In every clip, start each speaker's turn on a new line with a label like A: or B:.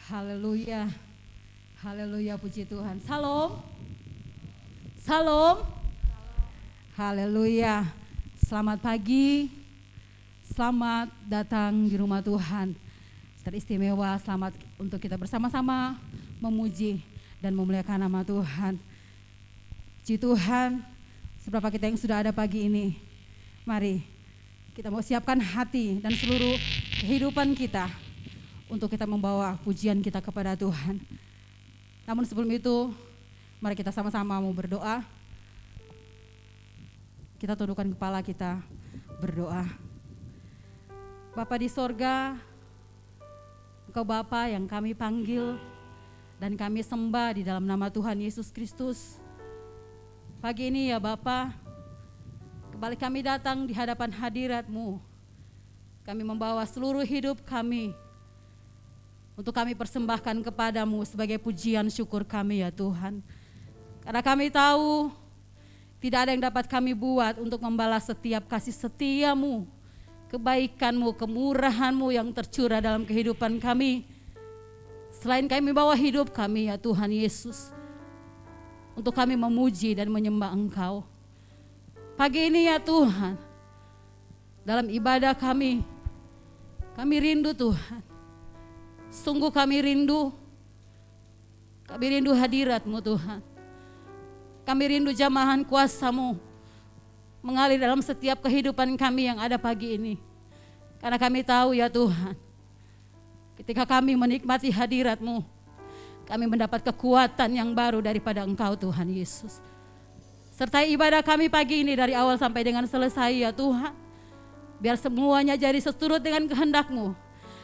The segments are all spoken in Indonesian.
A: Haleluya. Haleluya, puji Tuhan. Salam. Salam. Haleluya. Selamat pagi. Selamat datang di rumah Tuhan. Teristimewa, selamat untuk kita bersama-sama memuji dan memuliakan nama Tuhan. Puji Tuhan, seberapa kita yang sudah ada pagi ini. Mari kita mau siapkan hati dan seluruh kehidupan kita untuk kita membawa pujian kita kepada Tuhan. Namun sebelum itu, mari kita sama-sama mau berdoa. Kita tundukkan kepala kita, berdoa. Bapa di sorga, Engkau Bapa yang kami panggil dan kami sembah di dalam nama Tuhan Yesus Kristus. Pagi ini ya Bapa, kembali kami datang di hadapan hadirat-Mu. Kami membawa seluruh hidup kami untuk kami persembahkan kepadamu sebagai pujian syukur kami ya Tuhan. Karena kami tahu tidak ada yang dapat kami buat untuk membalas setiap kasih setiamu, kebaikanmu, kemurahanmu yang tercurah dalam kehidupan kami. Selain kami bawa hidup kami ya Tuhan Yesus, untuk kami memuji dan menyembah Engkau. Pagi ini ya Tuhan, dalam ibadah kami rindu Tuhan. Sungguh kami rindu hadirat-Mu Tuhan. Kami rindu jamahan kuasa-Mu mengalir dalam setiap kehidupan kami yang ada pagi ini. Karena kami tahu ya Tuhan, ketika kami menikmati hadirat-Mu, kami mendapat kekuatan yang baru daripada Engkau Tuhan Yesus. Sertai ibadah kami pagi ini dari awal sampai dengan selesai ya Tuhan. Biar semuanya jadi seturut dengan kehendak-Mu.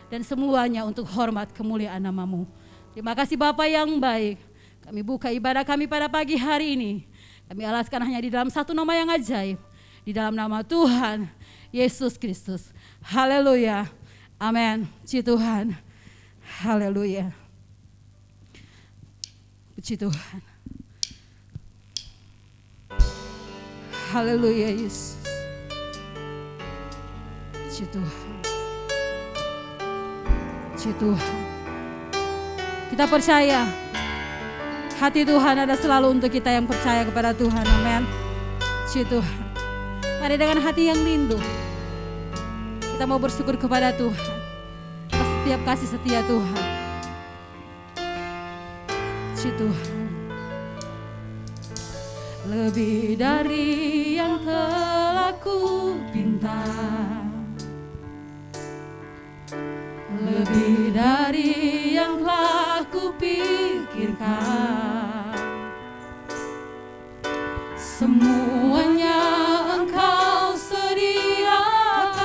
A: Dan semuanya untuk hormat kemuliaan nama-Mu. Terima kasih Bapa yang baik. Kami buka ibadah kami pada pagi hari ini. Kami alaskan hanya di dalam satu nama yang ajaib. Di dalam nama Tuhan Yesus Kristus. Haleluya. Amin. Puji Tuhan. Haleluya. Puji Tuhan. Haleluya Yesus. Puji Tuhan. Puji Tuhan. Kita percaya hati Tuhan ada selalu untuk kita yang percaya kepada Tuhan. Amin. Puji Tuhan. Mari dengan hati yang rindu kita mau bersyukur kepada Tuhan atas setiap kasih setia Tuhan. Puji Tuhan. Lebih dari yang telah ku pinta, lebih dari yang telah kupikirkan, semuanya Engkau sediakan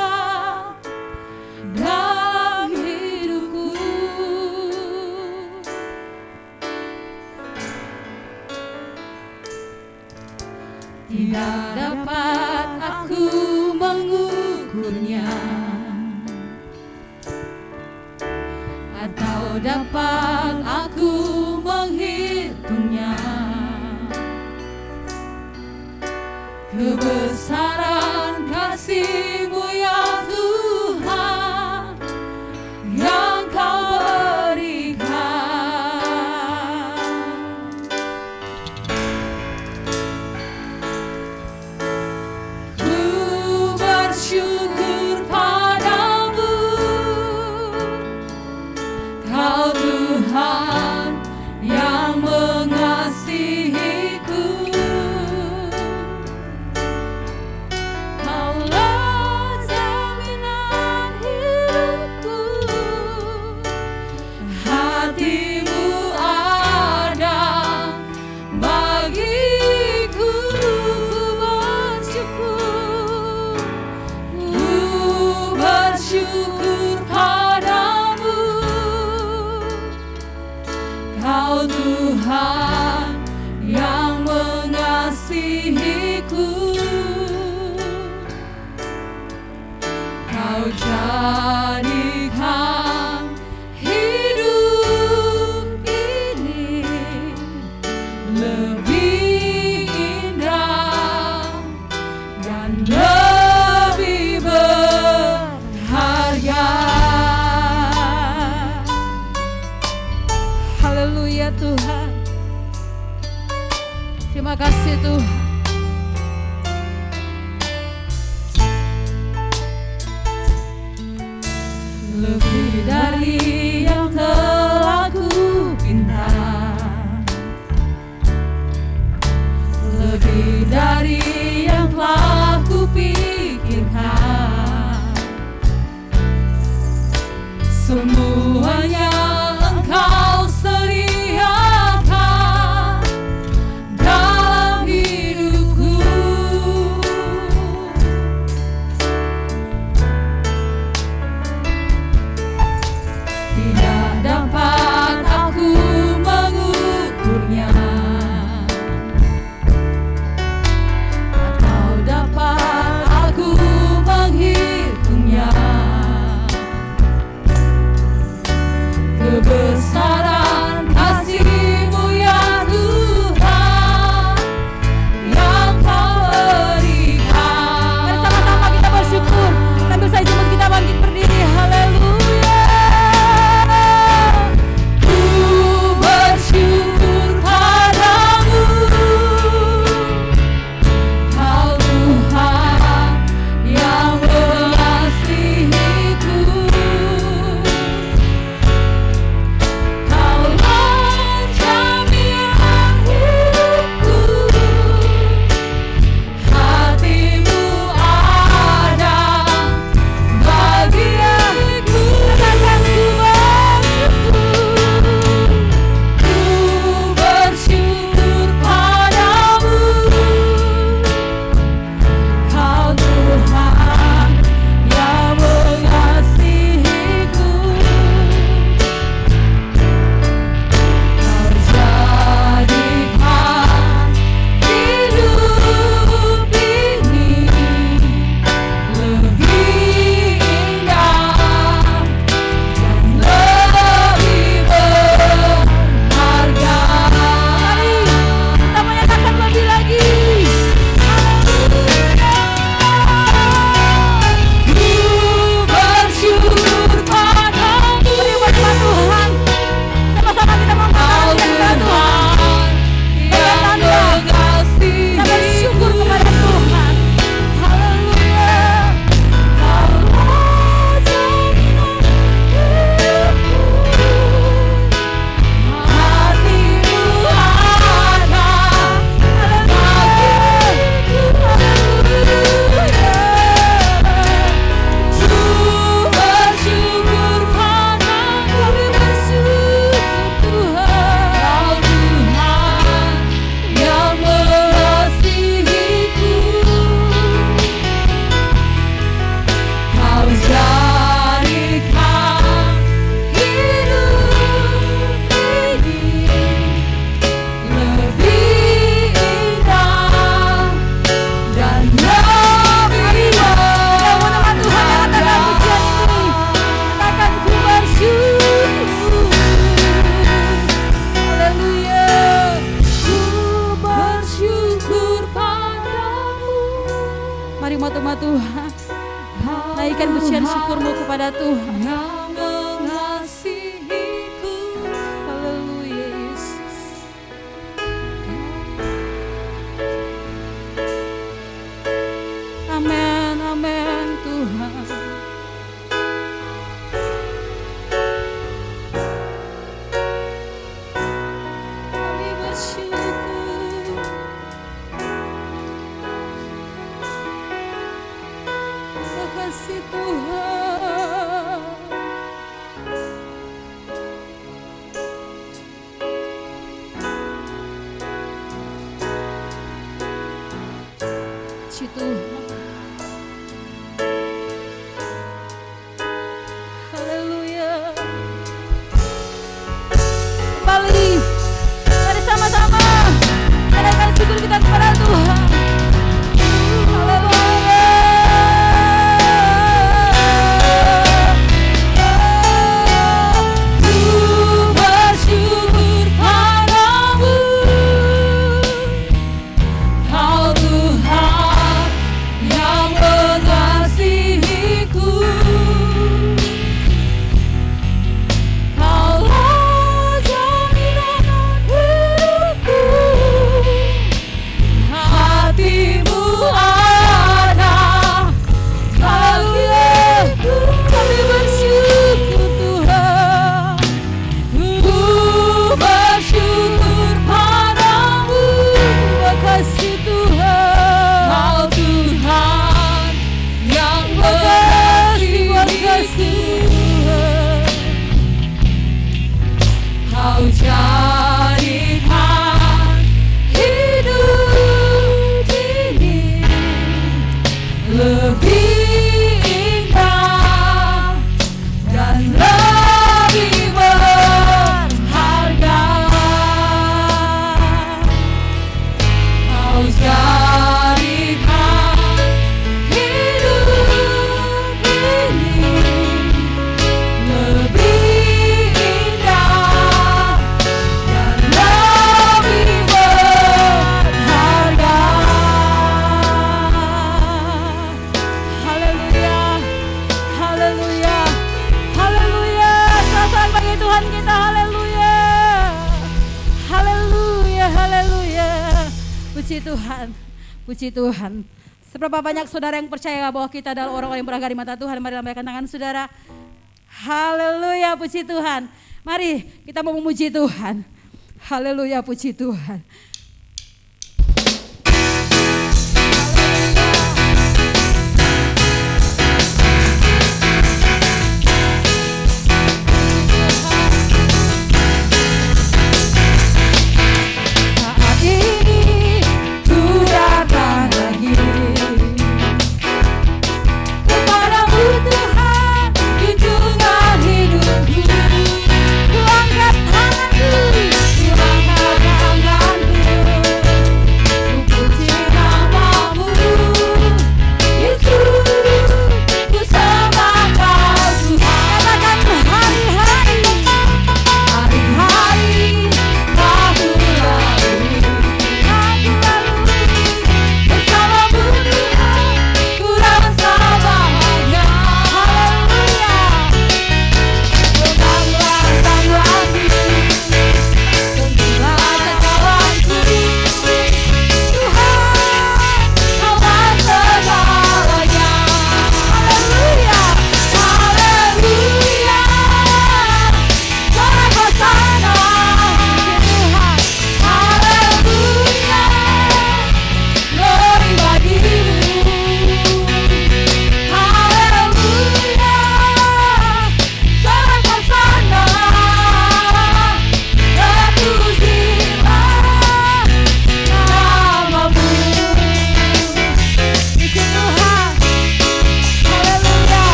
A: dalam hidupku. Tidak dapat aku mengukurnya, atau dapat aku menghitungnya. Kebesaran kasih-Mu ya Tuhan yang Kau berikan. Ku bersyukur padamu, Kau Tuhan yang mengasihiku. Kaulah jaminan hidupku, hati-Mu ada bagiku. Ku bersyukur padamu, Haleluya Tuhan. Terima kasih Tuhan. Lebih dari yang telah ku pinta, lebih dari yang telah ku pikirkan, semuanya Engkau sediakan dalam hidupku. Tidak dapat aku mengukurnya, atau dapat aku menghitungnya. Kebesaran kasih-Mu ya Tuhan yang Kau berikan. Mari sama-sama kita bersyukur sambil saya jemput kita bangkit berdiri. Haleluya. Ku bersyukur padamu, Kau Tuhan yang mengasihiku. Kau jaminan hidupku, hati-Mu ada bagianku. Katakan ku bersyukur padamu, Kau Tuhan yang mengasihiku. Kau jadikan hidup ini lebih indah dan lebih berharga. Mari kita menyatakan lebih lagi. Ku bersyukur padamu. Beri hormat Tuhan. Sama-sama kita mengatakan Tuhan yang mengasihi. Kita bersyukur kepada Tuhan. Haleluya. Kau jaminan hidupku, hati-Mu ada bagianku. Haleluya. Ku bersyukur padamu. Kami bersyukur Tuhan. Kau Tuhan yang mengasihiku. Kau jadikan hidup ini lebih indah dan lebih berharga. Tuhan katakan pujian ini, katakan ku bersyukur. Haleluya. Ku bersyukur padamu. Mari umat-umat Tuhan, naikkan pujian syukur-Mu kepada Tuhan yang mengasihiku. Haleluya Yesus. Amin, amin Tuhan. Kami bersyukur. Terima kasih Tuhan. Puji Tuhan. Haleluya. Kembali, mari sama-sama naikkan syukur kita kepada Tuhan. Haleluya. Ku bersyukur padamu, Kau Tuhan Puji Tuhan, puji Tuhan. Seberapa banyak saudara yang percaya bahwa kita adalah orang-orang yang berharga di mata Tuhan. Mari lambaikan tangan saudara. Haleluya, puji Tuhan. Mari kita mau memuji Tuhan. Haleluya, puji Tuhan.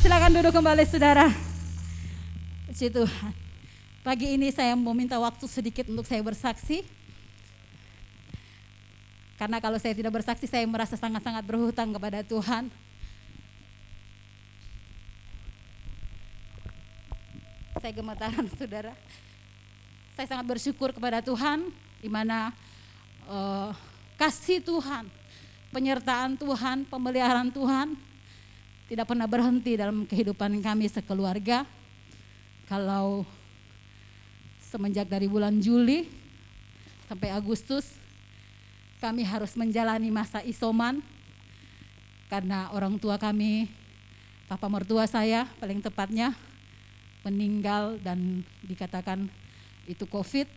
A: Silakan duduk kembali saudara. Puji Tuhan. Pagi ini saya mau minta waktu sedikit untuk saya bersaksi. Karena kalau saya tidak bersaksi, saya merasa sangat-sangat berhutang kepada Tuhan. Saya gemetaran saudara. Saya sangat bersyukur kepada Tuhan, di mana kasih Tuhan, penyertaan Tuhan, pemeliharaan Tuhan tidak pernah berhenti dalam kehidupan kami sekeluarga. Kalau semenjak dari bulan Juli sampai Agustus, kami harus menjalani masa isoman karena orang tua kami, papa mertua saya paling tepatnya, meninggal dan dikatakan itu COVID,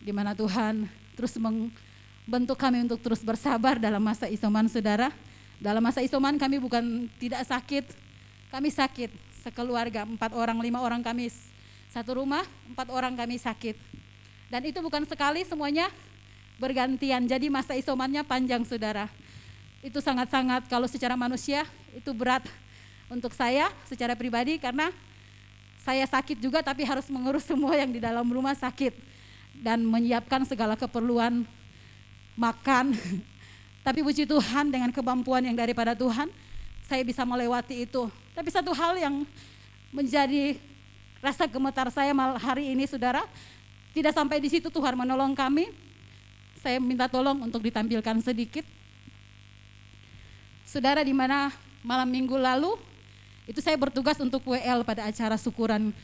A: di mana Tuhan terus membentuk kami untuk terus bersabar dalam masa isoman saudara. Dalam masa isoman kami bukan tidak sakit, kami sakit sekeluarga, 4 orang, 5 orang kami satu rumah, 4 orang kami sakit. Dan itu bukan sekali, semuanya bergantian, jadi masa isomannya panjang saudara. Itu sangat-sangat kalau secara manusia itu berat untuk saya secara pribadi karena saya sakit juga tapi harus mengurus semua yang di dalam rumah sakit dan menyiapkan segala keperluan makan. Tapi puji Tuhan dengan kemampuan yang daripada Tuhan saya bisa melewati itu. Tapi satu hal yang menjadi rasa gemetar saya hari ini saudara, tidak sampai di situ Tuhan menolong kami. Saya minta tolong untuk ditampilkan sedikit. Saudara, di mana malam minggu lalu itu saya bertugas untuk WL pada acara syukuran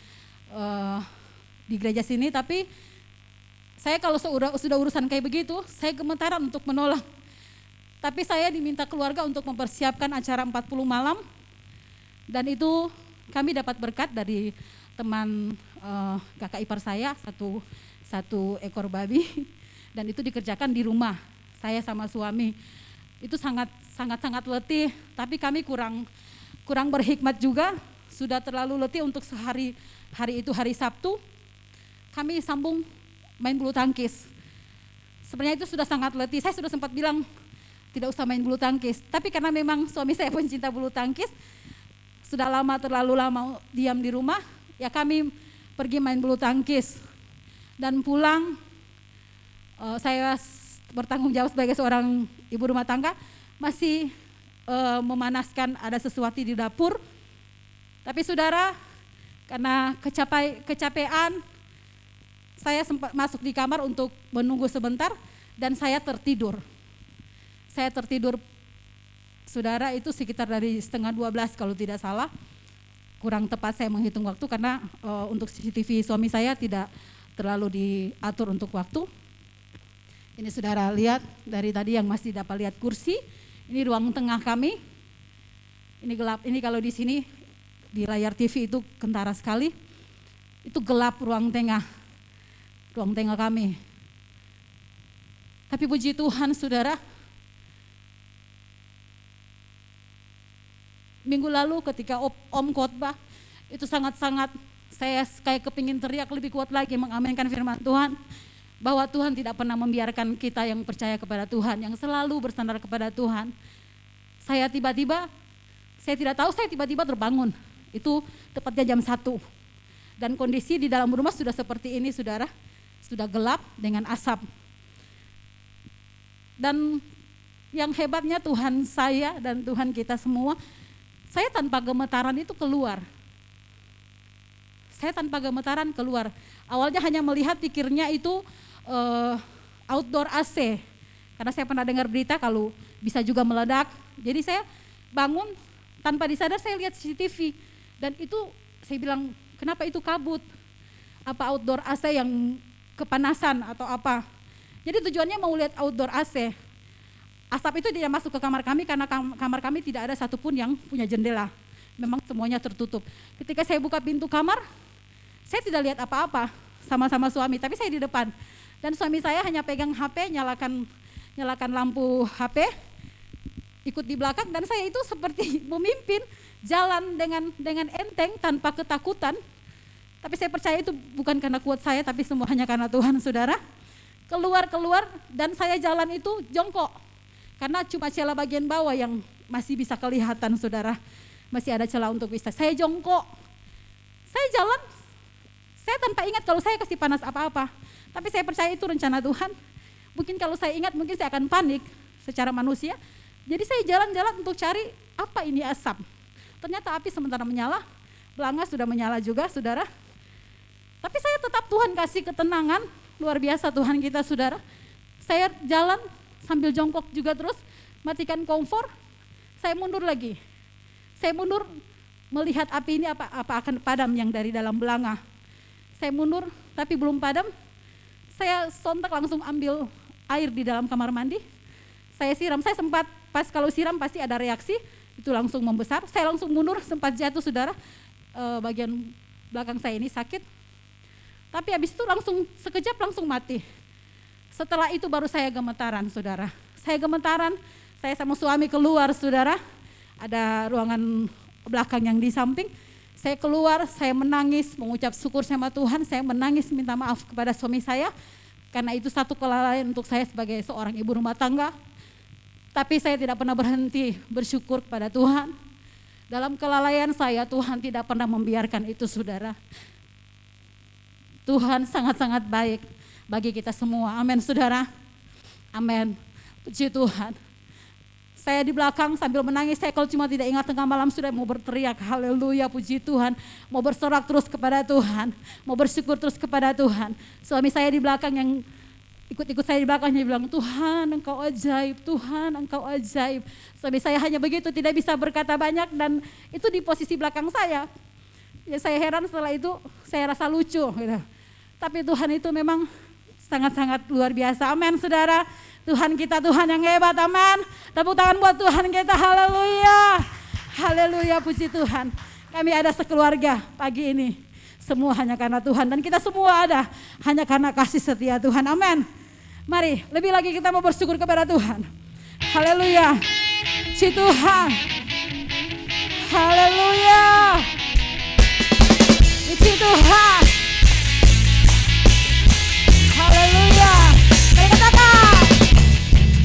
A: di gereja sini, tapi saya kalau sudah urusan kayak begitu, saya gemetaran untuk menolong. Tapi saya diminta keluarga untuk mempersiapkan acara 40 malam, dan itu kami dapat berkat dari teman kakak ipar saya, satu ekor babi, dan itu dikerjakan di rumah saya sama suami. Itu sangat letih, tapi kami kurang berhikmat juga, sudah terlalu letih untuk hari itu hari Sabtu, kami sambung main bulu tangkis. Sebenarnya itu sudah sangat letih, saya sudah sempat bilang tidak usah main bulu tangkis, tapi karena memang suami saya pencinta bulu tangkis, sudah terlalu lama diam di rumah, ya kami pergi main bulu tangkis. Dan pulang, saya bertanggung jawab sebagai seorang ibu rumah tangga, masih memanaskan ada sesuatu di dapur. Tapi saudara, karena kecapean, saya sempat masuk di kamar untuk menunggu sebentar dan saya tertidur. Saudara, itu sekitar dari 11:30 kalau tidak salah. Kurang tepat saya menghitung waktu karena untuk CCTV suami saya tidak terlalu diatur untuk waktu. Ini saudara lihat dari tadi yang masih dapat lihat kursi, ini ruang tengah kami. Ini gelap, ini kalau di sini di layar TV itu kentara sekali. Itu gelap ruang tengah kami. Tapi puji Tuhan saudara, minggu lalu ketika Om khotbah, itu sangat-sangat saya kayak kepingin teriak lebih kuat lagi mengaminkan firman Tuhan, bahwa Tuhan tidak pernah membiarkan kita yang percaya kepada Tuhan, yang selalu bersandar kepada Tuhan. Saya tiba-tiba terbangun, itu tepatnya jam 1, dan kondisi di dalam rumah sudah seperti ini saudara, sudah gelap dengan asap. Dan yang hebatnya Tuhan saya dan Tuhan kita semua, saya tanpa gemetaran itu keluar. Awalnya hanya melihat, pikirnya itu outdoor AC. Karena saya pernah dengar berita kalau bisa juga meledak. Jadi saya bangun, tanpa disadar saya lihat CCTV. Dan itu saya bilang, kenapa itu kabut? Apa outdoor AC yang kepanasan atau apa? Jadi tujuannya mau lihat outdoor AC. Asap itu tidak masuk ke kamar kami karena kamar kami tidak ada satupun yang punya jendela. Memang semuanya tertutup. Ketika saya buka pintu kamar, saya tidak lihat apa-apa, sama-sama suami, tapi saya di depan. Dan suami saya hanya pegang HP, nyalakan lampu HP, ikut di belakang, dan saya itu seperti memimpin jalan dengan enteng tanpa ketakutan. Tapi saya percaya itu bukan karena kuat saya, tapi semua hanya karena Tuhan saudara. Keluar dan saya jalan itu jongkok. Karena cuma celah bagian bawah yang masih bisa kelihatan saudara. masih ada celah untuk bisa. Saya jongkok, saya jalan, saya tanpa ingat kalau saya kasih panas apa-apa. Tapi saya percaya itu rencana Tuhan. Mungkin kalau saya ingat mungkin saya akan panik secara manusia. Jadi saya jalan-jalan untuk cari apa ini asap. Ternyata api sementara menyala, belanga sudah menyala juga saudara. Tapi saya tetap Tuhan kasih ketenangan, luar biasa Tuhan kita saudara. Saya jalan sambil jongkok juga terus, matikan kompor, saya mundur lagi. Saya mundur melihat api ini apa akan padam yang dari dalam belanga. Saya mundur tapi belum padam, saya sontak langsung ambil air di dalam kamar mandi. Saya siram, saya sempat pas kalau siram pasti ada reaksi, itu langsung membesar. Saya langsung mundur, sempat jatuh saudara, bagian belakang saya ini sakit. Tapi habis itu langsung sekejap langsung mati. Setelah itu baru saya gemetaran saudara. Saya gemetaran, saya sama suami keluar saudara. Ada ruangan belakang yang di samping. Saya keluar, saya menangis, mengucap syukur sama Tuhan. Saya menangis minta maaf kepada suami saya. Karena itu satu kelalaian untuk saya sebagai seorang ibu rumah tangga. Tapi saya tidak pernah berhenti bersyukur kepada Tuhan. Dalam kelalaian saya, Tuhan tidak pernah membiarkan itu saudara. Tuhan sangat-sangat baik bagi kita semua. Amin saudara. Amin. Puji Tuhan. Saya di belakang sambil menangis, saya kalau cuma tidak ingat tengah malam sudah mau berteriak, haleluya, puji Tuhan. Mau bersorak terus kepada Tuhan, mau bersyukur terus kepada Tuhan. Suami saya di belakang yang ikut-ikut saya di belakangnya bilang, Tuhan engkau ajaib, Tuhan engkau ajaib. Suami saya hanya begitu, tidak bisa berkata banyak dan itu di posisi belakang saya. Ya saya heran setelah itu, saya rasa lucu gitu. Tapi Tuhan itu memang sangat-sangat luar biasa. Amin saudara. Tuhan kita Tuhan yang hebat, amin. Tepuk tangan buat Tuhan kita, haleluya. Haleluya, puji Tuhan. Kami ada sekeluarga pagi ini. Semua hanya karena Tuhan dan kita semua ada hanya karena kasih setia Tuhan, amin. Mari, lebih lagi kita mau bersyukur kepada Tuhan. Haleluya. Puji Tuhan. Haleluya. Puji Tuhan. Haleluya. Mari katakan.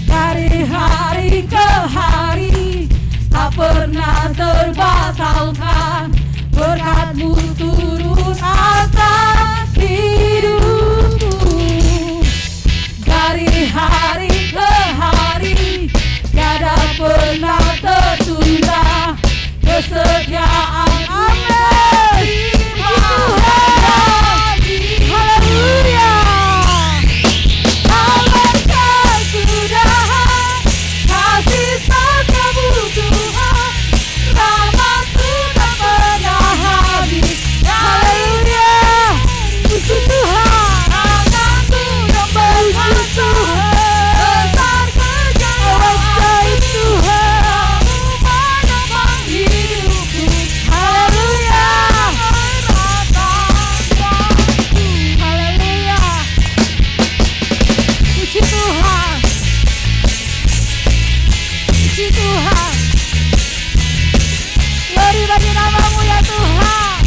A: Dari hari ke hari tak pernah terbatalkan, berkat-Mu turun atas hidupku. Dari hari ke hari tiada pernah tertunda kesetiaan. Amin. Haleluya. Kasih setiamu Tuhan, rahmat-Mu tak pernah habis. Haleluya, puji Tuhan, tangan-Mu yang berkat Tuhan, besar kerjaan Tuhan, menopang hidupku. Haleluya, haleluya, puji Tuhan. Puji Tuhan, glory bagi nama-Mu ya Tuhan.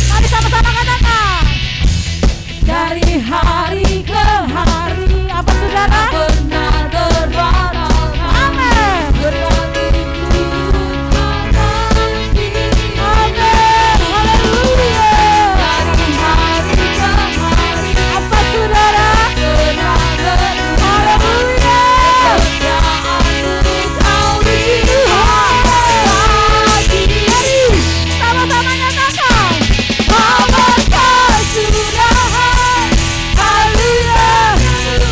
A: Mari sama-sama katakan. Dari hari ke hari, apa saudara? Benar terbatalkan. Amin. Amin. Haleluya. Dari hari ke hari, apa saudara? Benar terbatalkan. Haleluya. Sama-sama nyatakan, amat kesudahan, haleluya,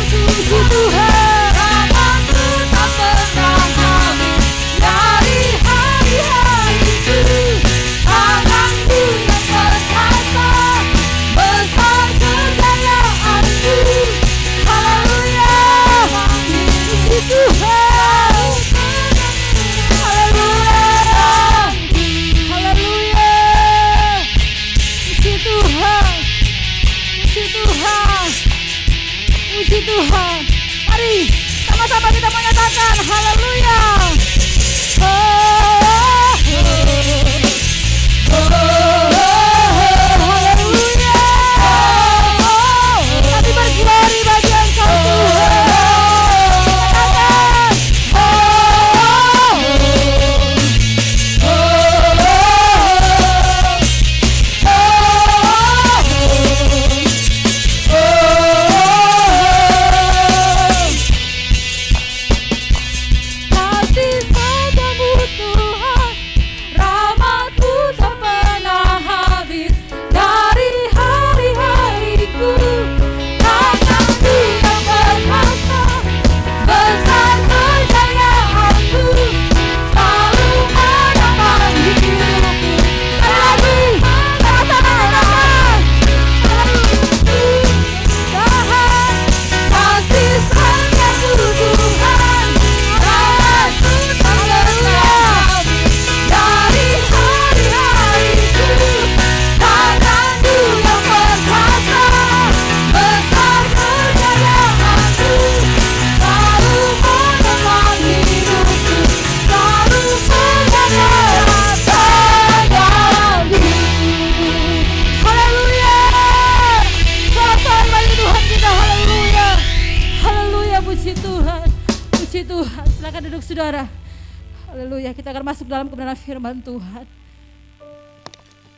A: puji Tuhan, rahmat-Mu tak pernah habis. Dari hari-hariku, tangan-Mu yang berkata, besar kejayaan-Mu. Haleluya, puji Tuhan. Haleluya. Haleluya. Puji Tuhan. Puji Tuhan. Puji Tuhan. Mari sama-sama kita menyatakan haleluya. Oh, haleluya. Kami berglori bagi Engkau Tuhan. Katakan, Silakan duduk saudara. Haleluya, kita akan masuk dalam kebenaran firman Tuhan.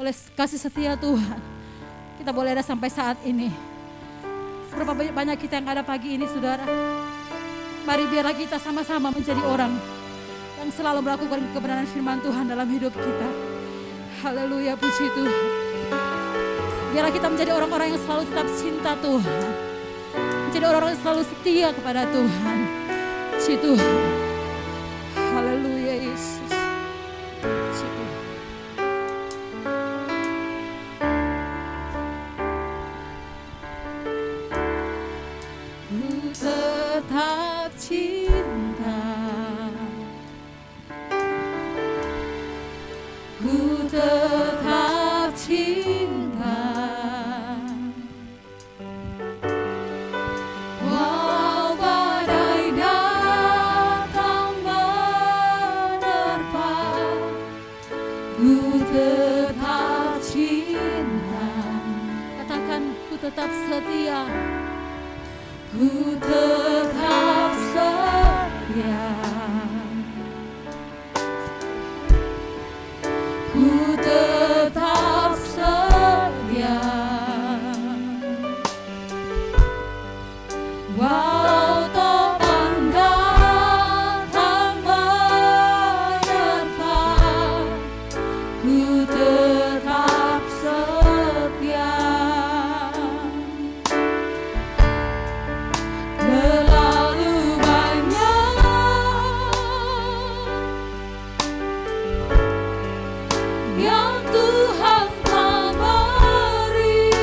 A: Oleh kasih setia Tuhan, kita boleh ada sampai saat ini. Seberapa banyak kita yang ada pagi ini saudara. Mari biarlah kita sama-sama menjadi orang yang selalu melakukan kebenaran firman Tuhan dalam hidup kita. Haleluya, puji Tuhan. Biarlah kita menjadi orang-orang yang selalu tetap cinta Tuhan. Menjadi orang-orang yang selalu setia kepada Tuhan. Puji Tuhan. Haleluya Yesus. Puji Tuhan. Ku tetap cinta. Ku tetap cinta. Walau badai datang menerpa, ku tetap cinta. Katakan, ku tetap setia. Ku tetap setia. Ku tetap setia. Walau topan datang menerpa, ku tetap setia. Terlalu banyak yang Tuhan telah beri,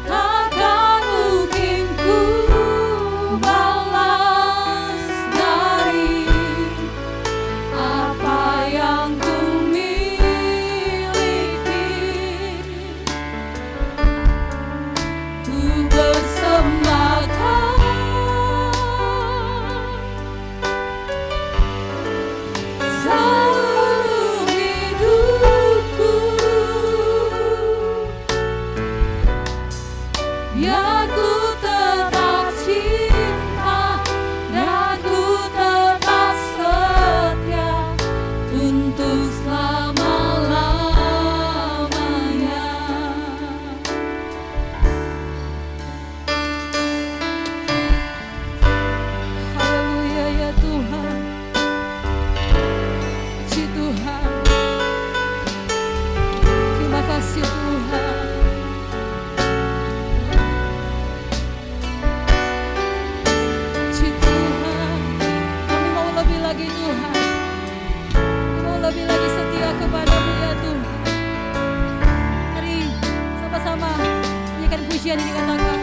A: takkan mungkin ku balas dari apa yang ku miliki. Ku bersembahkan seluruh hidupku, biar ku tetap cinta dan ku tetap setia untuk selama-lamanya. Haleluya ya Tuhan. Puji Tuhan. Terima kasih Tuhan. Puji Tuhan. Kami mau lebih lagi Tuhan. Kami mau lebih lagi setia kepada-Mu ya Tuhan. Mari sama-sama nyanyikan pujian ini, katakan.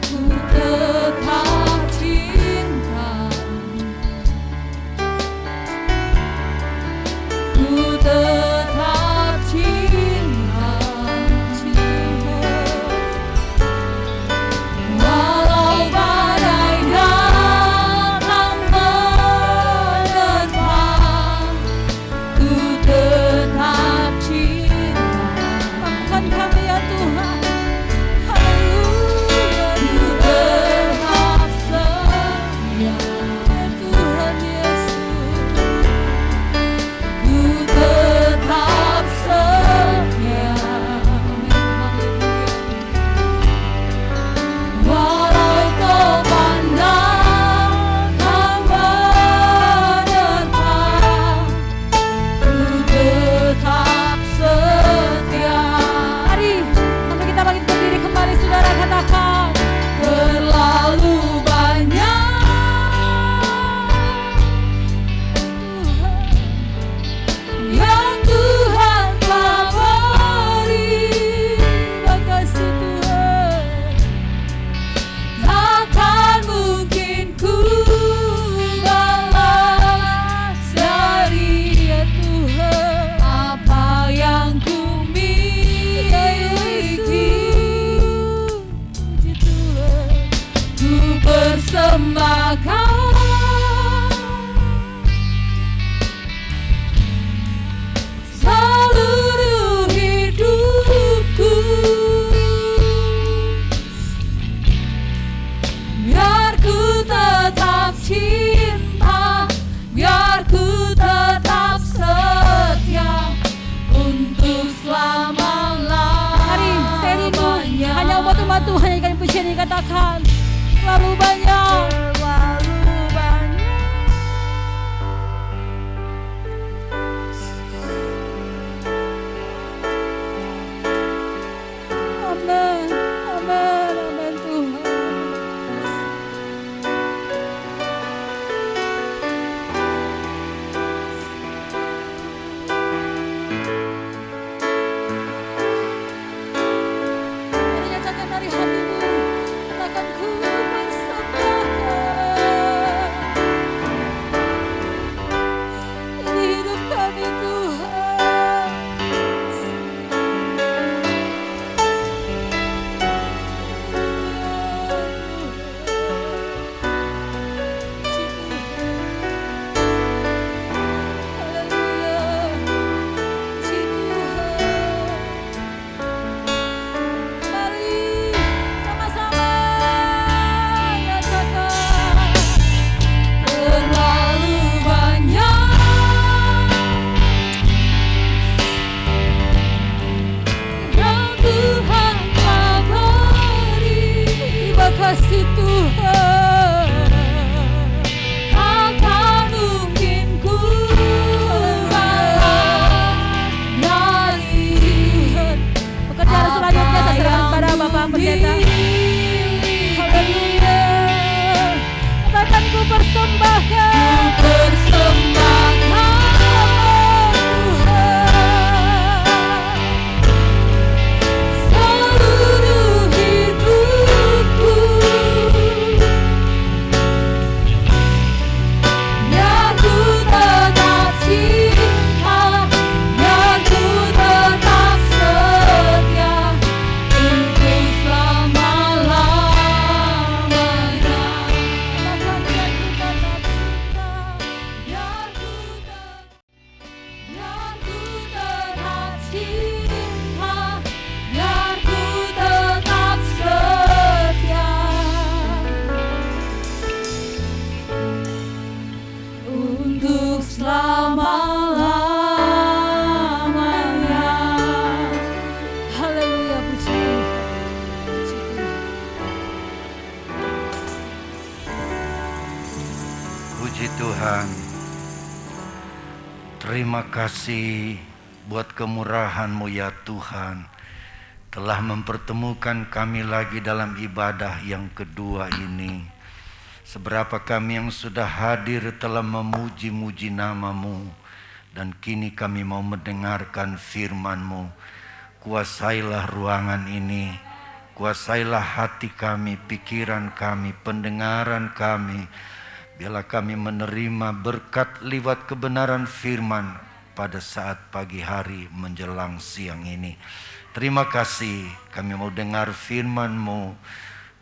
A: Ku tetap cinta. Ku tetap cinta. Walau badai datang menerpa, ku tetap cinta. Mampukan kami ya Tuhan. Haleluya. Ku tetap setia. Ya Tuhan Yesus. Ku tetap setia. Walau topan datang menerpa, ku tetap setia. Mari, sampai kita bangkit berdiri kembali saudara, katakan. Terlalu banyak yang Tuhan telah beri. Makasih Tuhan. Takkan mungkin ku balas dari ya Tuhan apa yang ku miliki. Puji Tuhan. Ku bersembahkan seluruh hidupku, terlalu banyak. Amin, amin, amin Tuhan. Mari nyatakan dari hatimu, akan ku persembahkan ini hidup kami Tuhan. Kasih Tuhan akan mungkin ku dari pekerjaan selanjutnya saya serahkan kepada Bapak Pendeta. Haleluya. Akan ku persembahkan seluruh hidupku. Biar ku tetap cinta, biar ku tetap setia untuk selama-lamanya. Bahkan biar ku tetap cinta, biar ku tetap cinta, biar ku tetap setia untuk selama-lamanya. Haleluya, puji Tuhan. Puji Tuhan.
B: Puji Tuhan. Terima kasih buat kemurahan-Mu ya Tuhan, telah mempertemukan kami lagi dalam ibadah yang kedua ini. Seberapa kami yang sudah hadir telah memuji-muji nama-Mu, dan kini kami mau mendengarkan firman-Mu. Kuasailah ruangan ini, kuasailah hati kami, pikiran kami, pendengaran kami. Biarlah kami menerima berkat liwat kebenaran firman pada saat pagi hari menjelang siang ini. Terima kasih, kami mau dengar firman-Mu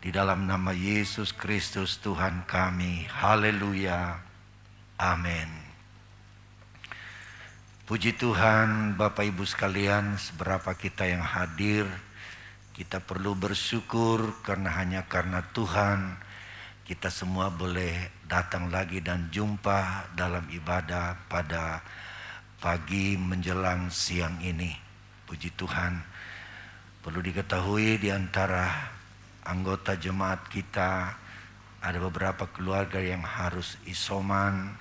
B: di dalam nama Yesus Kristus Tuhan kami. Haleluya. Amin. Puji Tuhan, Bapak Ibu sekalian, seberapa kita yang hadir, kita perlu bersyukur karena hanya karena Tuhan kita semua boleh datang lagi dan jumpa dalam ibadah pada pagi menjelang siang ini. Puji Tuhan. Perlu diketahui di antara anggota jemaat kita ada beberapa keluarga yang harus isoman,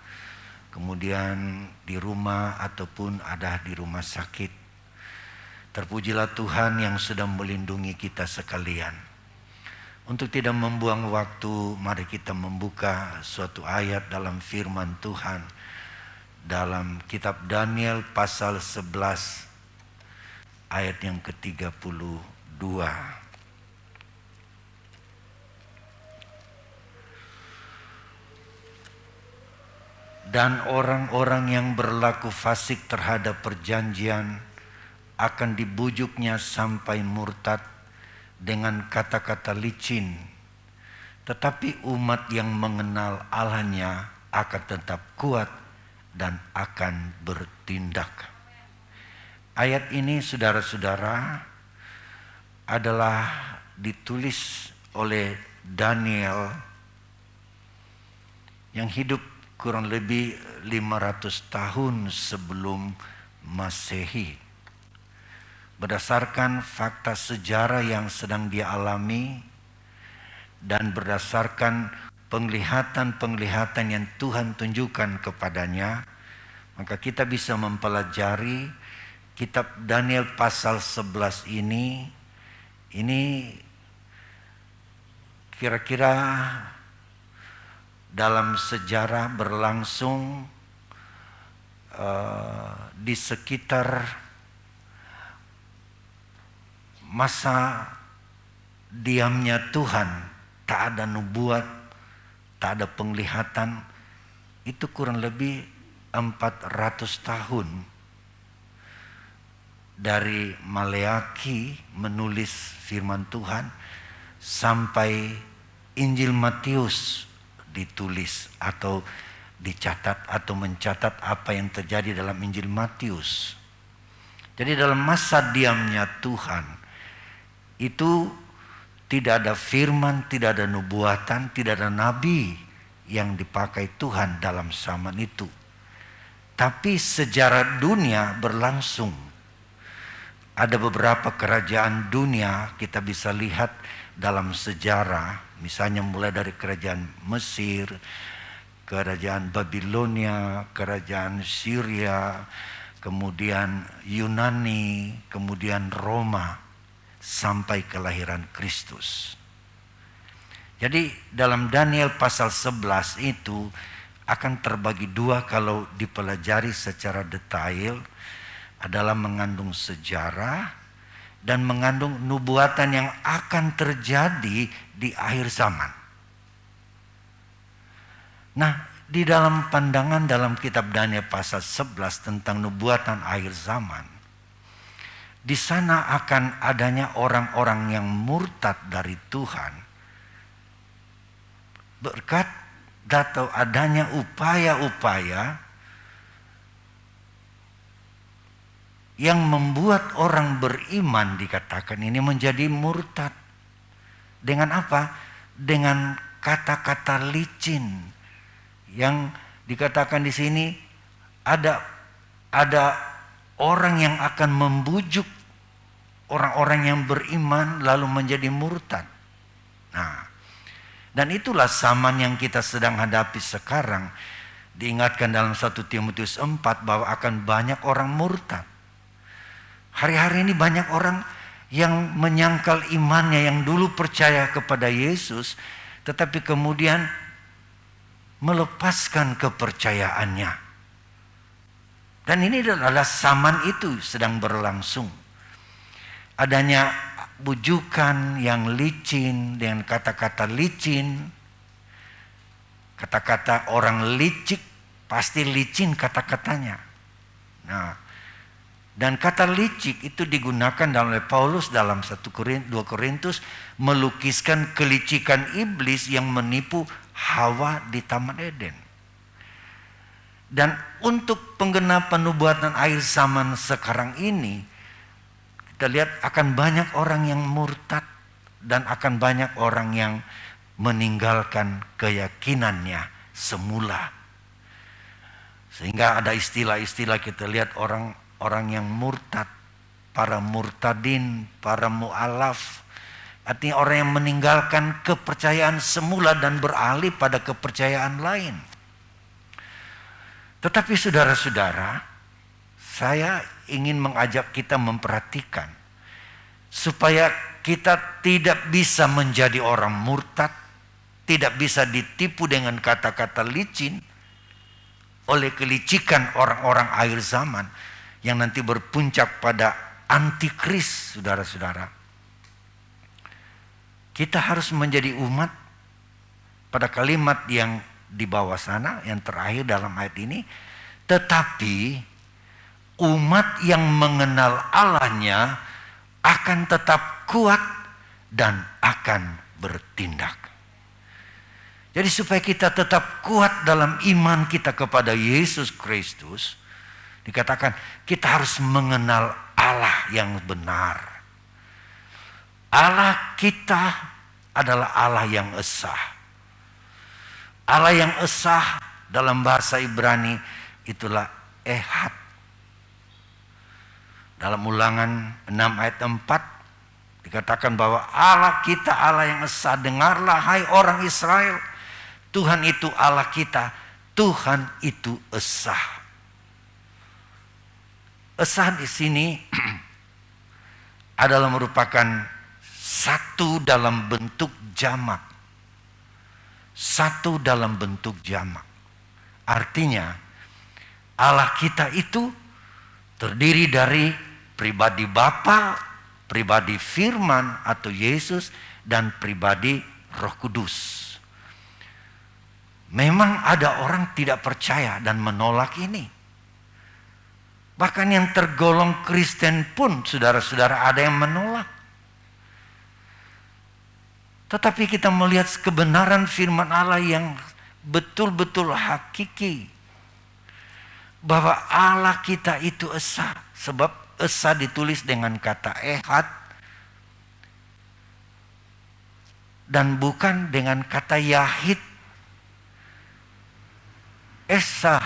B: kemudian di rumah ataupun ada di rumah sakit. Terpujilah Tuhan yang sudah melindungi kita sekalian. Untuk tidak membuang waktu, mari kita membuka suatu ayat dalam firman Tuhan dalam kitab Daniel pasal 11 ayat yang ke-32. Dan orang-orang yang berlaku fasik terhadap perjanjian akan dibujuknya sampai murtad dengan kata-kata licin, tetapi umat yang mengenal Allahnya akan tetap kuat dan akan bertindak. Ayat ini saudara-saudara adalah ditulis oleh Daniel yang hidup kurang lebih 500 tahun sebelum Masehi. Berdasarkan fakta sejarah yang sedang dia alami dan berdasarkan penglihatan-penglihatan yang Tuhan tunjukkan kepadanya, maka kita bisa mempelajari kitab Daniel pasal 11 ini. Ini kira-kira dalam sejarah berlangsung di sekitar masa diamnya Tuhan. Tak ada nubuat, tak ada penglihatan. Itu kurang lebih 400 tahun. Dari Maleaki menulis firman Tuhan sampai Injil Matius ditulis atau dicatat atau mencatat apa yang terjadi dalam Injil Matius. Jadi dalam masa diamnya Tuhan itu tidak ada firman, tidak ada nubuatan, tidak ada nabi yang dipakai Tuhan dalam zaman itu. Tapi sejarah dunia berlangsung. Ada beberapa kerajaan dunia kita bisa lihat dalam sejarah. Misalnya mulai dari kerajaan Mesir, kerajaan Babilonia, kerajaan Syria, kemudian Yunani, kemudian Roma, sampai kelahiran Kristus. Jadi dalam Daniel pasal 11 itu akan terbagi dua kalau dipelajari secara detail, adalah mengandung sejarah dan mengandung nubuatan yang akan terjadi di akhir zaman. Nah, di dalam pandangan dalam kitab Daniel pasal 11 tentang nubuatan akhir zaman, di sana akan adanya orang-orang yang murtad dari Tuhan berkat atau adanya upaya-upaya yang membuat orang beriman dikatakan ini menjadi murtad. Dengan apa? Dengan kata-kata licin yang dikatakan di sini ada orang yang akan membujuk orang-orang yang beriman lalu menjadi murtad. Nah, dan itulah zaman yang kita sedang hadapi sekarang. Diingatkan dalam 1 Timotius 4 bahwa akan banyak orang murtad. Hari-hari ini banyak orang yang menyangkal imannya, yang dulu percaya kepada Yesus, tetapi kemudian melepaskan kepercayaannya. Dan ini adalah zaman itu sedang berlangsung. Adanya bujukan yang licin dengan kata-kata licin. Kata-kata orang licik pasti licin kata-katanya. Nah, dan kata licik itu digunakan oleh Paulus dalam 2 Korintus melukiskan kelicikan iblis yang menipu Hawa di Taman Eden. Dan untuk penggenapan nubuatan akhir zaman sekarang ini, kita lihat akan banyak orang yang murtad dan akan banyak orang yang meninggalkan keyakinannya semula. Sehingga ada istilah-istilah kita lihat orang yang murtad, para murtadin, para mu'alaf. Artinya orang yang meninggalkan kepercayaan semula dan beralih pada kepercayaan lain. Tetapi saudara-saudara, saya ingin mengajak kita memperhatikan supaya kita tidak bisa menjadi orang murtad, tidak bisa ditipu dengan kata-kata licin oleh kelicikan orang-orang akhir zaman yang nanti berpuncak pada antikris, saudara-saudara. Kita harus menjadi umat pada kalimat yang di bawah sana, yang terakhir dalam ayat ini, tetapi umat yang mengenal Allahnya akan tetap kuat dan akan bertindak. Jadi supaya kita tetap kuat dalam iman kita kepada Yesus Kristus, dikatakan kita harus mengenal Allah yang benar. Allah kita adalah Allah yang esa. Allah yang esa dalam bahasa Ibrani itulah Ehad. Dalam Ulangan 6 ayat 4 Dikatakan bahwa Allah kita Allah yang esa. Dengarlah hai orang Israel, Tuhan itu Allah kita, Tuhan itu esa. Esa di sini adalah merupakan satu dalam bentuk jamak. Satu dalam bentuk jamak. Artinya Allah kita itu terdiri dari pribadi Bapa, pribadi Firman atau Yesus, dan pribadi Roh Kudus. Memang ada orang tidak percaya dan menolak ini. Bahkan yang tergolong Kristen pun, saudara-saudara, ada yang menolak. Tetapi kita melihat kebenaran firman Allah yang betul-betul hakiki. Bahwa Allah kita itu esa. Sebab esa ditulis dengan kata ehad. Dan bukan dengan kata yahid. Esa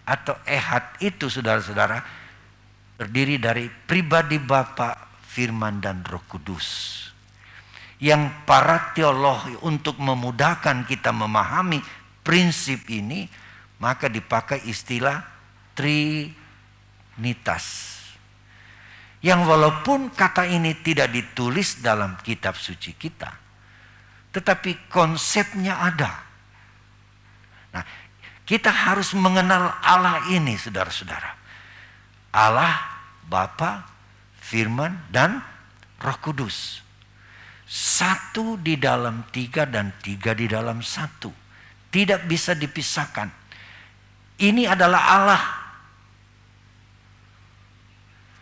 B: atau ehad itu, saudara-saudara, terdiri dari pribadi Bapa, Firman, dan Roh Kudus. Yang para teolog untuk memudahkan kita memahami prinsip ini, maka dipakai istilah Trinitas. Yang walaupun kata ini tidak ditulis dalam kitab suci kita, tetapi konsepnya ada. Nah, kita harus mengenal Allah ini, saudara-saudara. Allah, Bapa, Firman, dan Roh Kudus. Satu di dalam tiga dan tiga di dalam satu. Tidak bisa dipisahkan. Ini adalah Allah.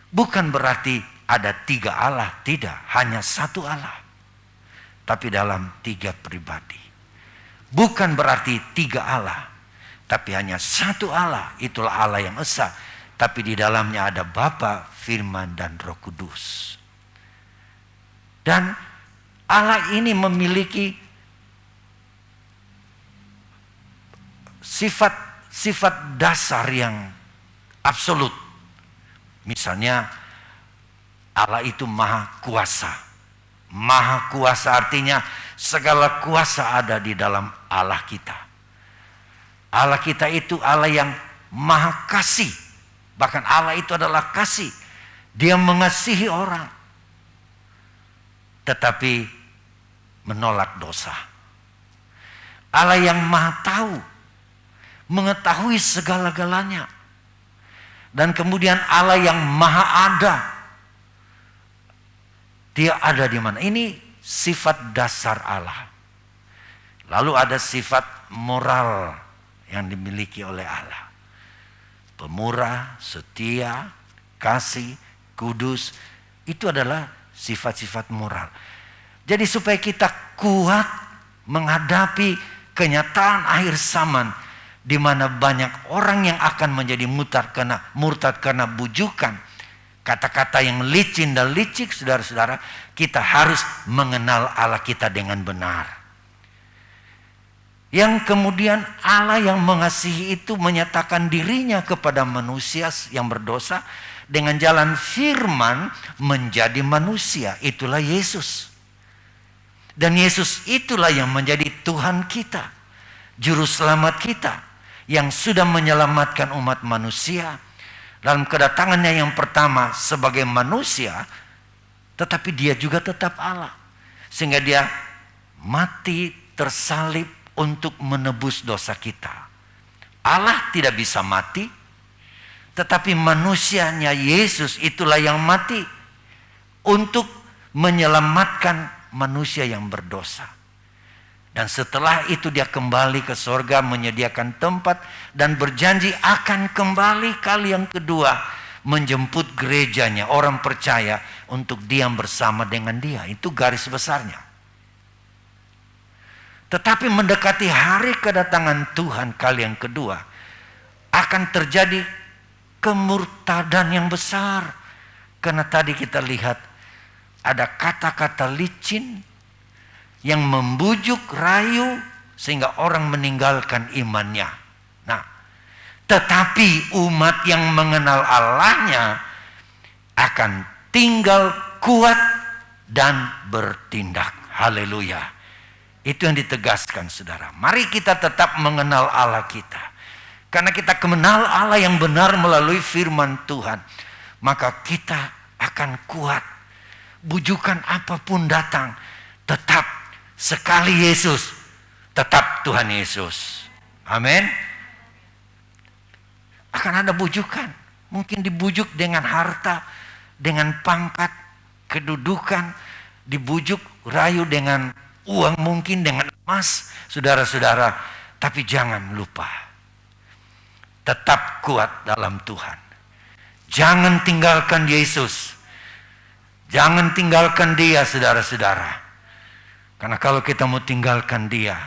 B: Bukan berarti ada tiga Allah. Tidak, hanya satu Allah. Tapi dalam tiga pribadi. Bukan berarti tiga Allah. Tapi hanya satu Allah. Itulah Allah yang esa. Tapi di dalamnya ada Bapa, Firman, dan Roh Kudus. Dan Allah ini memiliki sifat dasar yang absolut. Misalnya Allah itu maha kuasa. Maha kuasa artinya segala kuasa ada di dalam Allah kita. Allah kita itu Allah yang maha kasih. Bahkan Allah itu adalah kasih. Dia mengasihi orang. Tetapi menolak dosa. Allah yang maha tahu. Mengetahui segala-galanya. Dan kemudian Allah yang maha ada. Dia ada di mana? Ini sifat dasar Allah. Lalu ada sifat moral yang dimiliki oleh Allah. Pemurah, setia, kasih, kudus. Itu adalah sifat-sifat moral. Jadi supaya kita kuat menghadapi kenyataan akhir zaman, di mana banyak orang yang akan menjadi murtad karena bujukan, kata-kata yang licin dan licik, saudara-saudara, kita harus mengenal Allah kita dengan benar. Yang kemudian Allah yang mengasihi itu menyatakan dirinya kepada manusia yang berdosa dengan jalan firman menjadi manusia. Itulah Yesus. Dan Yesus itulah yang menjadi Tuhan kita, Juru Selamat kita, yang sudah menyelamatkan umat manusia dalam kedatangannya yang pertama sebagai manusia, tetapi dia juga tetap Allah. Sehingga dia mati tersalib untuk menebus dosa kita. Allah tidak bisa mati, tetapi manusianya Yesus itulah yang mati untuk menyelamatkan manusia yang berdosa. Dan setelah itu dia kembali ke sorga, menyediakan tempat dan berjanji akan kembali kali yang kedua menjemput gerejanya, orang percaya, untuk diam bersama dengan dia. Itu garis besarnya. Tetapi mendekati hari kedatangan Tuhan kali yang kedua, akan terjadi kemurtadan yang besar. Karena tadi kita lihat ada kata-kata licin yang membujuk rayu sehingga orang meninggalkan imannya. Nah, tetapi umat yang mengenal Allahnya akan tinggal kuat dan bertindak. Haleluya. Itu yang ditegaskan, saudara. Mari kita tetap mengenal Allah kita. Karena kita mengenal Allah yang benar melalui firman Tuhan, maka kita akan kuat. Bujukan apapun datang, tetap sekali Yesus, tetap Tuhan Yesus. Amin. Akan ada bujukan. Mungkin dibujuk dengan harta, dengan pangkat, kedudukan, dibujuk rayu dengan uang, mungkin dengan emas, saudara-saudara. Tapi jangan lupa, tetap kuat dalam Tuhan. Jangan tinggalkan Yesus. Jangan tinggalkan Dia, saudara-saudara. Karena kalau kita mau tinggalkan Dia,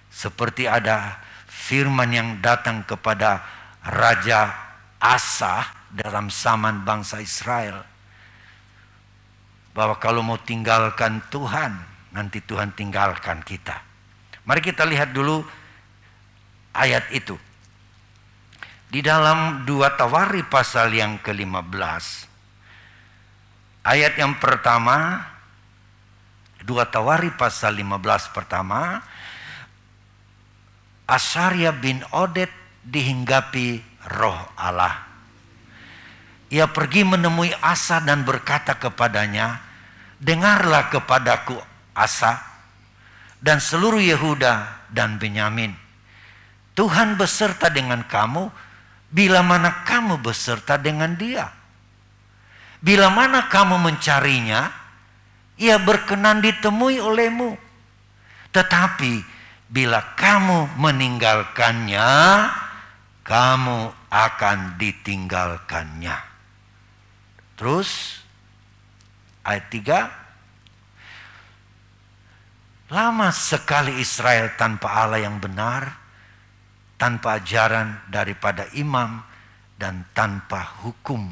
B: seperti ada firman yang datang kepada Raja Asa dalam zaman bangsa Israel, bahwa kalau mau tinggalkan Tuhan, nanti Tuhan tinggalkan kita. Mari kita lihat dulu ayat itu. Di dalam 2 Tawari pasal yang ke-15. Ayat yang pertama, 2 Tawari pasal 15 pertama. Asarya bin Oded dihinggapi roh Allah. Ia pergi menemui Asa dan berkata kepadanya, dengarlah kepadaku Asa dan seluruh Yehuda dan Benyamin. Tuhan beserta dengan kamu bila mana kamu beserta dengan Dia. Bila mana kamu mencarinya, Ia berkenan ditemui olehmu. Tetapi bila kamu meninggalkannya, kamu akan ditinggalkannya. Terus ayat 3. Lama sekali Israel tanpa Allah yang benar, tanpa ajaran daripada imam, dan tanpa hukum.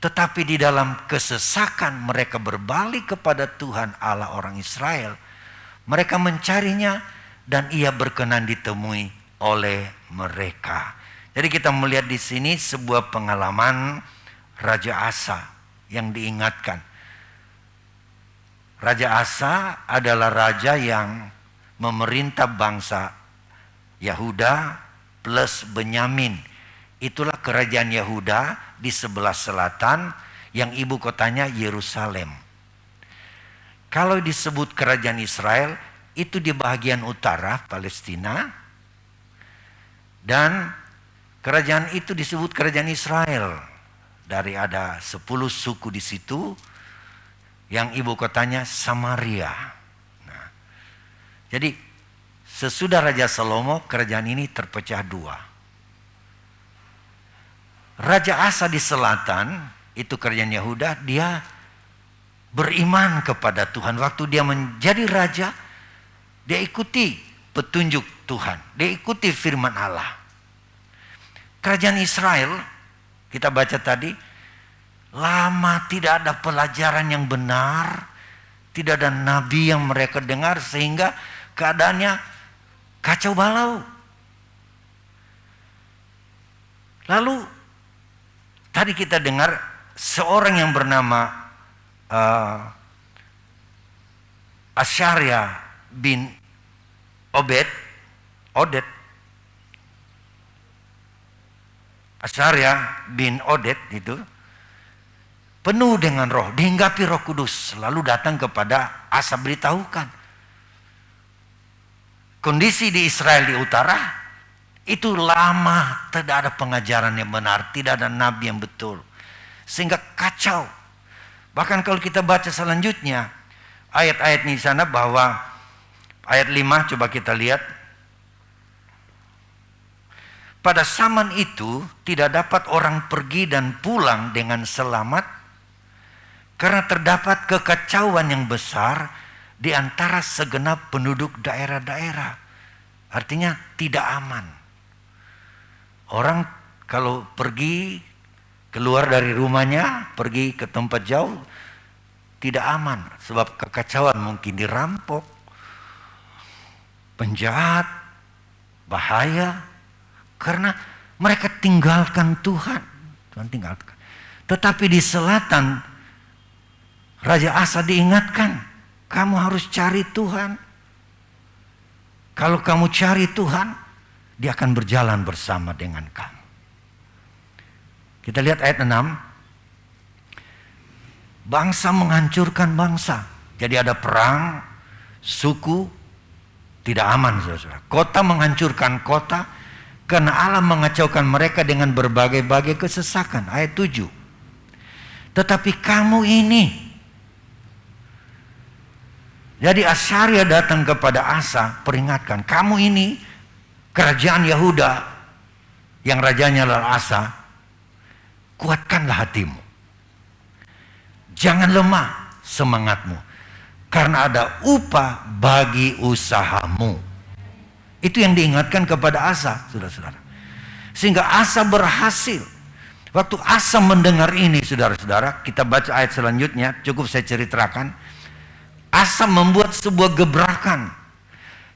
B: Tetapi di dalam kesesakan mereka berbalik kepada Tuhan Allah orang Israel. Mereka mencarinya dan Ia berkenan ditemui oleh mereka. Jadi kita melihat di sini sebuah pengalaman Raja Asa yang diingatkan. Raja Asa adalah raja yang memerintah bangsa Yehuda plus Benyamin. Itulah kerajaan Yehuda di sebelah selatan yang ibu kotanya Yerusalem. Kalau disebut kerajaan Israel, itu di bagian utara Palestina. Dan kerajaan itu disebut kerajaan Israel. Dari ada 10 suku di situ, yang ibu kotanya Samaria. Nah, jadi sesudah Raja Salomo, kerajaan ini terpecah dua. Raja Asa di selatan, itu kerajaan Yehuda, dia beriman kepada Tuhan. Waktu dia menjadi raja, dia ikuti petunjuk Tuhan. Dia ikuti firman Allah. Kerajaan Israel, kita baca tadi, lama tidak ada pelajaran yang benar. Tidak ada nabi yang mereka dengar, sehingga keadaannya kacau balau. Lalu tadi kita dengar seorang yang bernama Asarya bin Oded. Asarya bin Oded itu penuh dengan roh, dihinggapi Roh Kudus, lalu datang kepada Asa, beritahukan kondisi di Israel di utara itu lama tidak ada pengajaran yang benar, tidak ada nabi yang betul, sehingga kacau. Bahkan kalau kita baca selanjutnya ayat-ayat di sana, bahwa ayat 5 coba kita lihat. Pada zaman itu tidak dapat orang pergi dan pulang dengan selamat karena terdapat kekacauan yang besar di antara segenap penduduk daerah-daerah. Artinya tidak aman. Orang kalau pergi keluar dari rumahnya, pergi ke tempat jauh, tidak aman. Sebab kekacauan, mungkin dirampok, penjahat, bahaya. Karena mereka tinggalkan Tuhan. Tuhan tinggalkan. Tetapi di selatan Raja Asa diingatkan, kamu harus cari Tuhan. Kalau kamu cari Tuhan, Dia akan berjalan bersama dengan kamu. Kita lihat ayat 6. Bangsa menghancurkan bangsa. Jadi ada perang, suku tidak aman, saudara. Kota menghancurkan kota, karena Allah mengacaukan mereka dengan berbagai-bagai kesesakan. Ayat 7. Tetapi kamu ini. Jadi Asarya datang kepada Asa, peringatkan, kamu ini kerajaan Yehuda yang rajanya adalah Asa, kuatkanlah hatimu. Jangan lemah semangatmu, karena ada upah bagi usahamu. Itu yang diingatkan kepada Asa, saudara-saudara. Sehingga Asa berhasil. Waktu Asa mendengar ini, saudara-saudara, kita baca ayat selanjutnya, cukup saya ceritakan. Asa membuat sebuah gebrakan,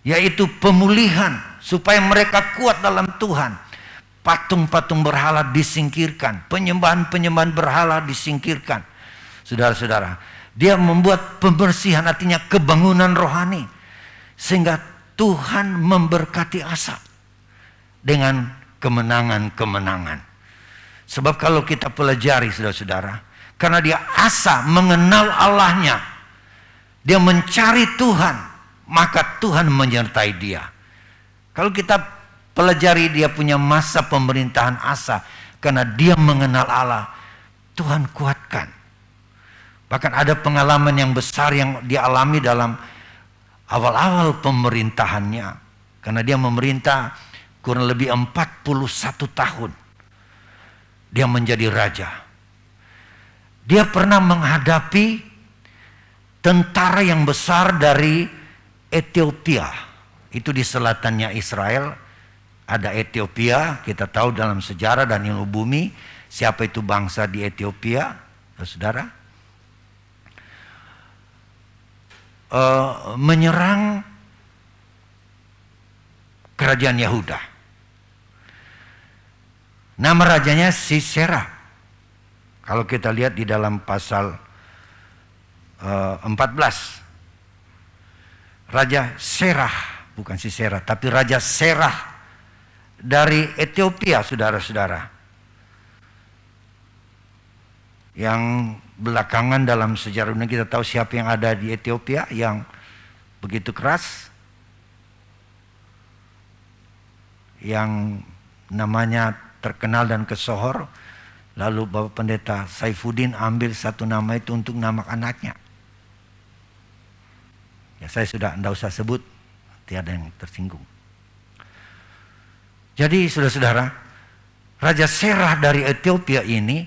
B: yaitu pemulihan, supaya mereka kuat dalam Tuhan. Patung-patung berhala disingkirkan, penyembahan-penyembahan berhala disingkirkan. Saudara-saudara, dia membuat pembersihan, artinya kebangunan rohani, sehingga Tuhan memberkati Asa dengan kemenangan-kemenangan. Sebab kalau kita pelajari, saudara-saudara, karena dia Asa mengenal Allahnya, dia mencari Tuhan, maka Tuhan menyertai dia. Kalau kita pelajari dia punya masa pemerintahan Asa, karena dia mengenal Allah, Tuhan kuatkan. Bahkan ada pengalaman yang besar yang dia alami dalam awal-awal pemerintahannya. Karena dia memerintah kurang lebih 41 tahun. Dia menjadi raja. Dia pernah menghadapi tentara yang besar dari Ethiopia. Itu di selatannya Israel. Ada Ethiopia, kita tahu dalam sejarah dan ilmu bumi. Siapa itu bangsa di Ethiopia, saudara? Menyerang kerajaan Yehuda. Nama rajanya Sisera. Kalau kita lihat di dalam pasal 14. Raja Serah, bukan Sisera, tapi Raja Serah dari Ethiopia, saudara-saudara. Yang belakangan dalam sejarah dunia kita tahu siapa yang ada di Ethiopia yang begitu keras, yang namanya terkenal dan kesohor. Lalu Bapak Pendeta Saifuddin ambil satu nama itu untuk nama anaknya. Ya, saya sudah tidak usah sebut, tiada yang tersinggung. Jadi saudara-saudara, Raja Serah dari Ethiopia ini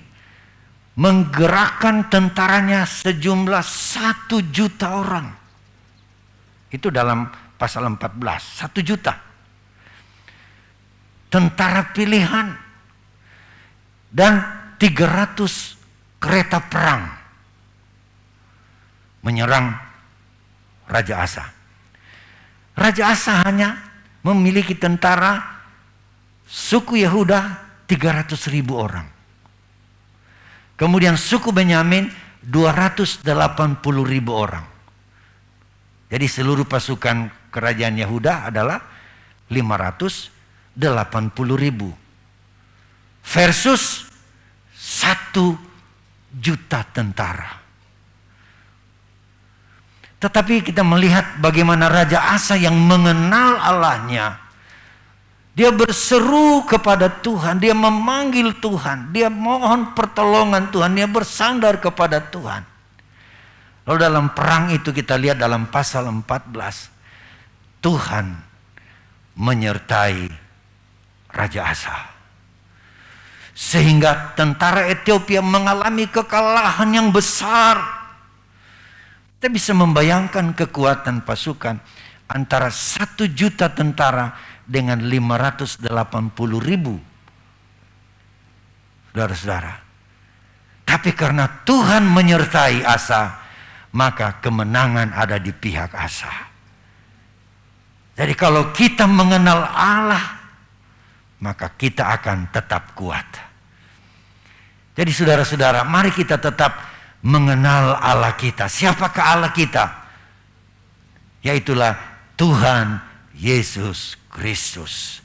B: menggerakkan tentaranya sejumlah 1 juta orang. Itu dalam pasal 14, 1 juta. Tentara pilihan dan 300 kereta perang menyerang Raja Asa. Raja Asa hanya memiliki tentara suku Yehuda 300.000 orang. Kemudian suku Benyamin 280.000 orang. Jadi seluruh pasukan kerajaan Yehuda adalah 580.000 versus 1 juta tentara. Tetapi kita melihat bagaimana Raja Asa yang mengenal Allahnya. Dia berseru kepada Tuhan, dia memanggil Tuhan, dia mohon pertolongan Tuhan, dia bersandar kepada Tuhan. Lalu dalam perang itu kita lihat dalam pasal 14, Tuhan menyertai Raja Asa. Sehingga tentara Ethiopia mengalami kekalahan yang besar. Kita bisa membayangkan kekuatan pasukan antara 1 juta tentara dengan 580.000. Saudara-saudara. Tapi karena Tuhan menyertai Asa, maka kemenangan ada di pihak Asa. Jadi kalau kita mengenal Allah, maka kita akan tetap kuat. Jadi saudara-saudara, mari kita tetap mengenal Allah kita. Siapakah Allah kita? Yaitulah Tuhan Yesus Kristus.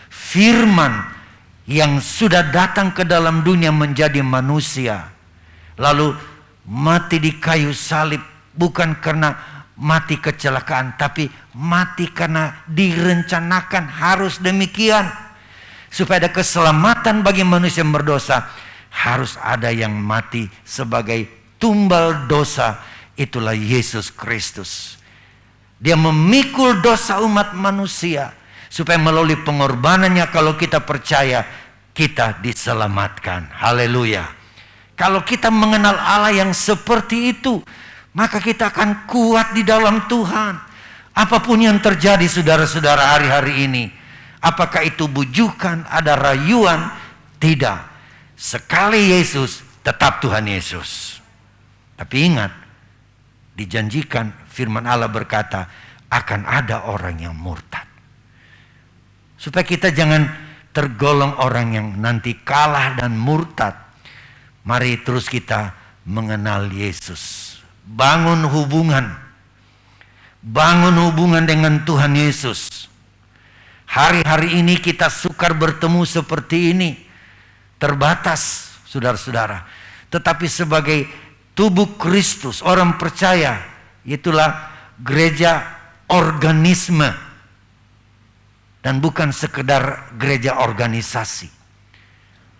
B: Firman yang sudah datang ke dalam dunia menjadi manusia. Lalu mati di kayu salib bukan karena mati kecelakaan, tapi mati karena direncanakan harus demikian. Supaya ada keselamatan bagi manusia yang berdosa, harus ada yang mati sebagai tumbal dosa. Itulah Yesus Kristus. Dia memikul dosa umat manusia, supaya melalui pengorbanannya, kalau kita percaya, kita diselamatkan. Haleluya. Kalau kita mengenal Allah yang seperti itu, maka kita akan kuat di dalam Tuhan. Apapun yang terjadi saudara-saudara hari-hari ini, apakah itu bujukan, ada rayuan? Tidak. Sekali Yesus, tetap Tuhan Yesus. Tapi ingat, dijanjikan, firman Allah berkata, akan ada orang yang murtad. Supaya kita jangan tergolong orang yang nanti kalah dan murtad. Mari terus kita mengenal Yesus. Bangun hubungan. Bangun hubungan dengan Tuhan Yesus. Hari-hari ini kita sukar bertemu seperti ini. Terbatas, saudara-saudara. Tetapi sebagai tubuh Kristus, orang percaya, itulah gereja organisme. Dan bukan sekedar gereja organisasi.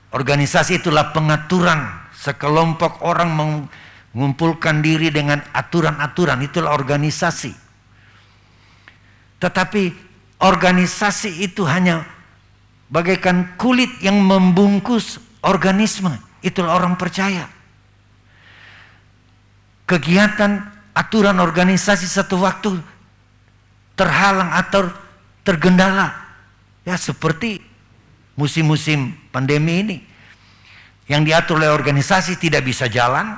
B: Organisasi itulah pengaturan. Sekelompok orang mengumpulkan diri dengan aturan-aturan. Itulah organisasi. Tetapi organisasi itu hanya bagaikan kulit yang membungkus organisme. Itulah orang percaya. Kegiatan aturan organisasi satu waktu terhalang atau tergendala. Ya, seperti musim-musim pandemi ini. Yang diatur oleh organisasi tidak bisa jalan,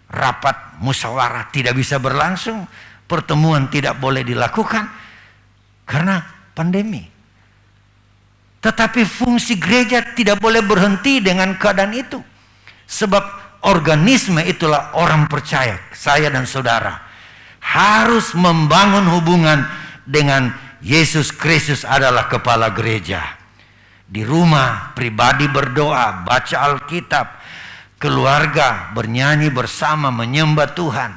B: rapat musyawarah tidak bisa berlangsung, pertemuan tidak boleh dilakukan karena pandemi. Tetapi fungsi gereja tidak boleh berhenti dengan keadaan itu. Sebab organisme itulah orang percaya, saya dan saudara, harus membangun hubungan dengan Yesus Kristus adalah kepala gereja. Di rumah, pribadi berdoa, baca Alkitab, keluarga bernyanyi bersama, menyembah Tuhan.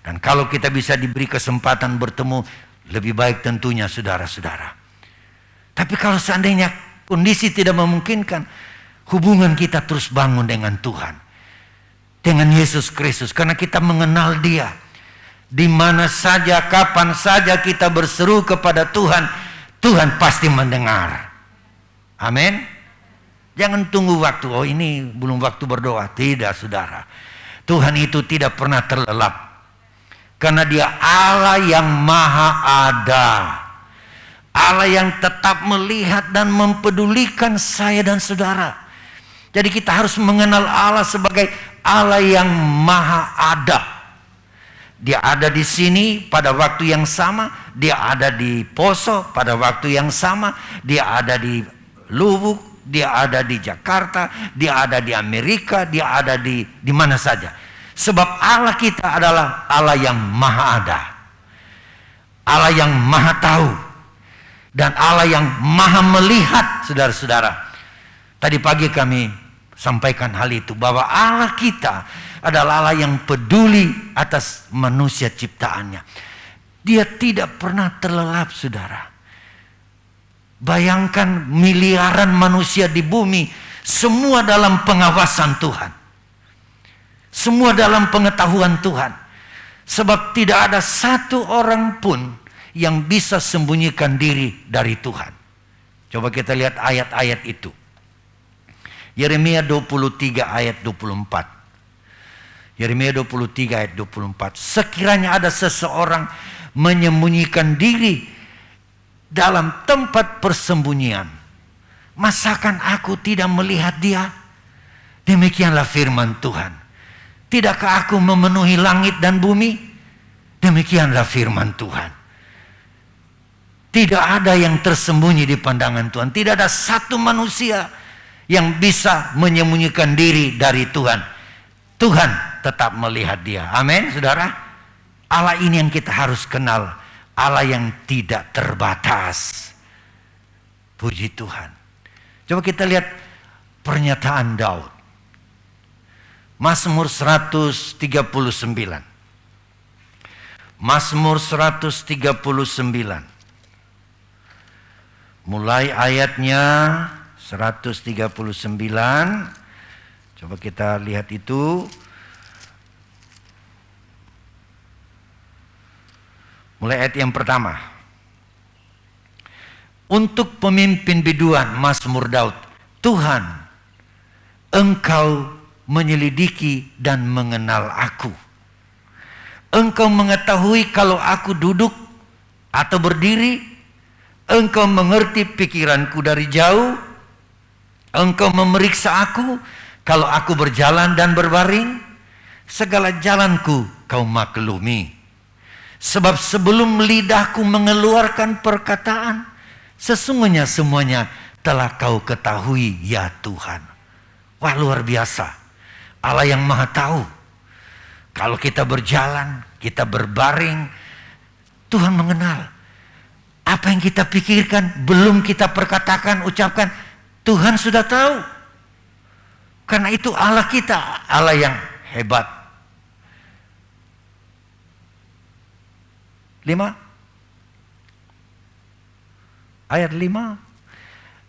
B: Dan kalau kita bisa diberi kesempatan bertemu, lebih baik tentunya saudara-saudara. Tapi kalau seandainya kondisi tidak memungkinkan, hubungan kita terus bangun dengan Tuhan. Dengan Yesus Kristus, karena kita mengenal Dia. Di mana saja, kapan saja kita berseru kepada Tuhan, Tuhan pasti mendengar. Amin. Jangan tunggu waktu, oh ini belum waktu berdoa. Tidak, saudara. Tuhan itu tidak pernah terlelap. Karena Dia Allah yang maha ada. Allah yang tetap melihat dan mempedulikan saya dan saudara. Jadi kita harus mengenal Allah sebagai Allah yang maha ada. Dia ada di sini pada waktu yang sama. Dia ada di Poso pada waktu yang sama. Dia ada di Lubuk, dia ada di Jakarta, dia ada di Amerika, dia ada di mana saja. Sebab Allah kita adalah Allah yang maha ada. Allah yang maha tahu. Dan Allah yang maha melihat, saudara-saudara. Tadi pagi kami sampaikan hal itu, bahwa Allah kita adalah Allah yang peduli atas manusia ciptaannya. Dia tidak pernah terlelap, saudara. Bayangkan miliaran manusia di bumi, semua dalam pengawasan Tuhan. Semua dalam pengetahuan Tuhan. Sebab tidak ada satu orang pun yang bisa sembunyikan diri dari Tuhan. Coba kita lihat ayat-ayat itu. Yeremia 23 ayat 24. Yeremia 23 ayat 24. Sekiranya ada seseorang menyembunyikan diri dalam tempat persembunyian, masakan aku tidak melihat dia? Demikianlah firman Tuhan. Tidakkah aku memenuhi langit dan bumi? Demikianlah firman Tuhan. Tidak ada yang tersembunyi di pandangan Tuhan. Tidak ada satu manusia yang bisa menyembunyikan diri dari Tuhan. Tuhan tetap melihat Dia. Amin, saudara. Allah ini yang kita harus kenal. Allah yang tidak terbatas. Puji Tuhan. Coba kita lihat pernyataan Daud. Mazmur 139. Mazmur 139. Mulai ayatnya 139. Coba kita lihat itu. Mulai ayat yang pertama. Untuk pemimpin biduan, Mazmur Daud. Tuhan, Engkau menyelidiki dan mengenal aku. Engkau mengetahui kalau aku duduk atau berdiri. Engkau mengerti pikiranku dari jauh. Engkau memeriksa aku kalau aku berjalan dan berbaring. Segala jalanku kau maklumi. Sebab sebelum lidahku mengeluarkan perkataan, sesungguhnya semuanya telah kau ketahui, ya Tuhan. Wah, luar biasa. Allah yang maha tahu. Kalau kita berjalan, kita berbaring, Tuhan mengenal. Apa yang kita pikirkan, belum kita perkatakan, ucapkan, Tuhan sudah tahu. Karena itu Allah kita, Allah yang hebat. 5. Ayat 5.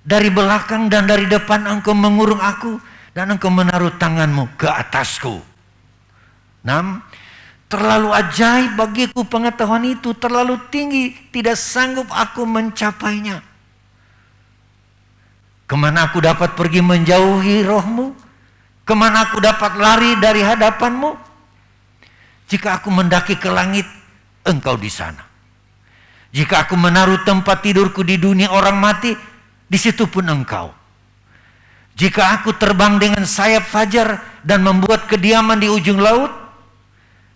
B: Dari belakang dan dari depan Engkau mengurung aku, dan Engkau menaruh tanganmu ke atasku. 6. Terlalu ajaib bagiku pengetahuan itu, terlalu tinggi, tidak sanggup aku mencapainya. Kemana aku dapat pergi menjauhi rohmu? Kemana aku dapat lari dari hadapanmu? Jika aku mendaki ke langit, Engkau di sana. Jika aku menaruh tempat tidurku di dunia orang mati, di situ pun Engkau. Jika aku terbang dengan sayap fajar dan membuat kediaman di ujung laut,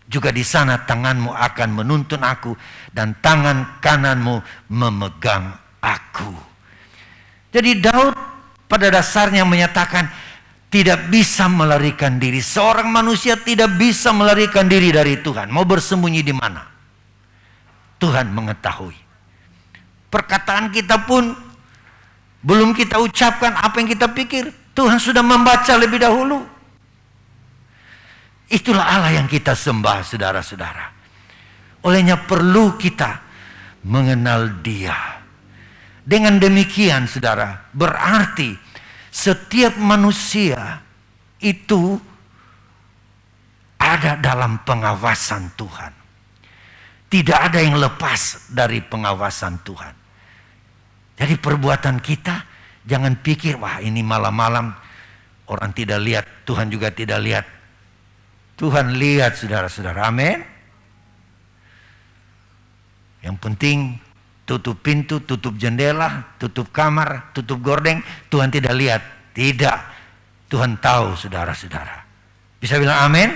B: juga di sana tanganmu akan menuntun aku dan tangan kananmu memegang aku. Jadi Daud pada dasarnya menyatakan tidak bisa melarikan diri. Seorang manusia tidak bisa melarikan diri dari Tuhan. Mau bersembunyi di mana? Tuhan mengetahui. Perkataan kita pun belum kita ucapkan apa yang kita pikir, Tuhan sudah membaca lebih dahulu. Itulah Allah yang kita sembah, saudara-saudara. Olehnya perlu kita mengenal Dia. Dengan demikian, saudara, berarti setiap manusia itu ada dalam pengawasan Tuhan. Tidak ada yang lepas dari pengawasan Tuhan. Jadi perbuatan kita, jangan pikir, wah ini malam-malam orang tidak lihat, Tuhan juga tidak lihat. Tuhan lihat, saudara-saudara, amin. Yang penting tutup pintu, tutup jendela, tutup kamar, tutup gordeng, Tuhan tidak lihat. Tidak, Tuhan tahu, saudara-saudara. Bisa bilang amin?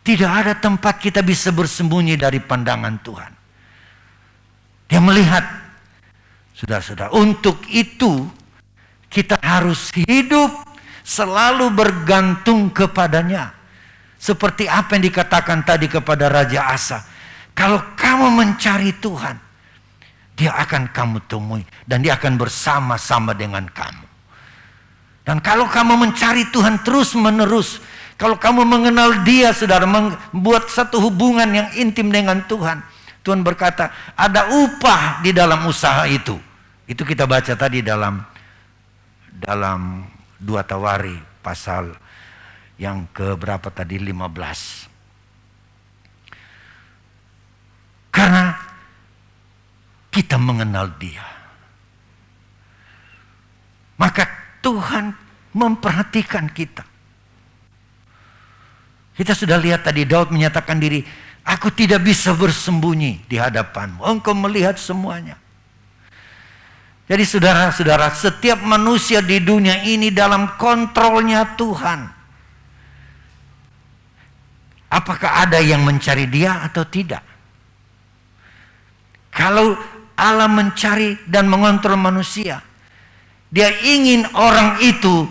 B: Tidak ada tempat kita bisa bersembunyi dari pandangan Tuhan. Dia melihat, saudara-saudara. Untuk itu kita harus hidup selalu bergantung kepadanya. Seperti apa yang dikatakan tadi kepada Raja Asa. Kalau kamu mencari Tuhan, Dia akan kamu temui. Dan Dia akan bersama-sama dengan kamu. Dan kalau kamu mencari Tuhan terus menerus, kalau kamu mengenal Dia, saudara, membuat satu hubungan yang intim dengan Tuhan, Tuhan berkata, ada upah di dalam usaha itu. Itu kita baca tadi dalam 2 Tawari pasal yang ke berapa tadi, 15. Karena kita mengenal Dia, maka Tuhan memperhatikan kita. Kita sudah lihat tadi Daud menyatakan diri, aku tidak bisa bersembunyi di hadapanmu. Engkau melihat semuanya. Jadi saudara-saudara, setiap manusia di dunia ini dalam kontrolnya Tuhan. Apakah ada yang mencari Dia atau tidak? Kalau Allah mencari dan mengontrol manusia, Dia ingin orang itu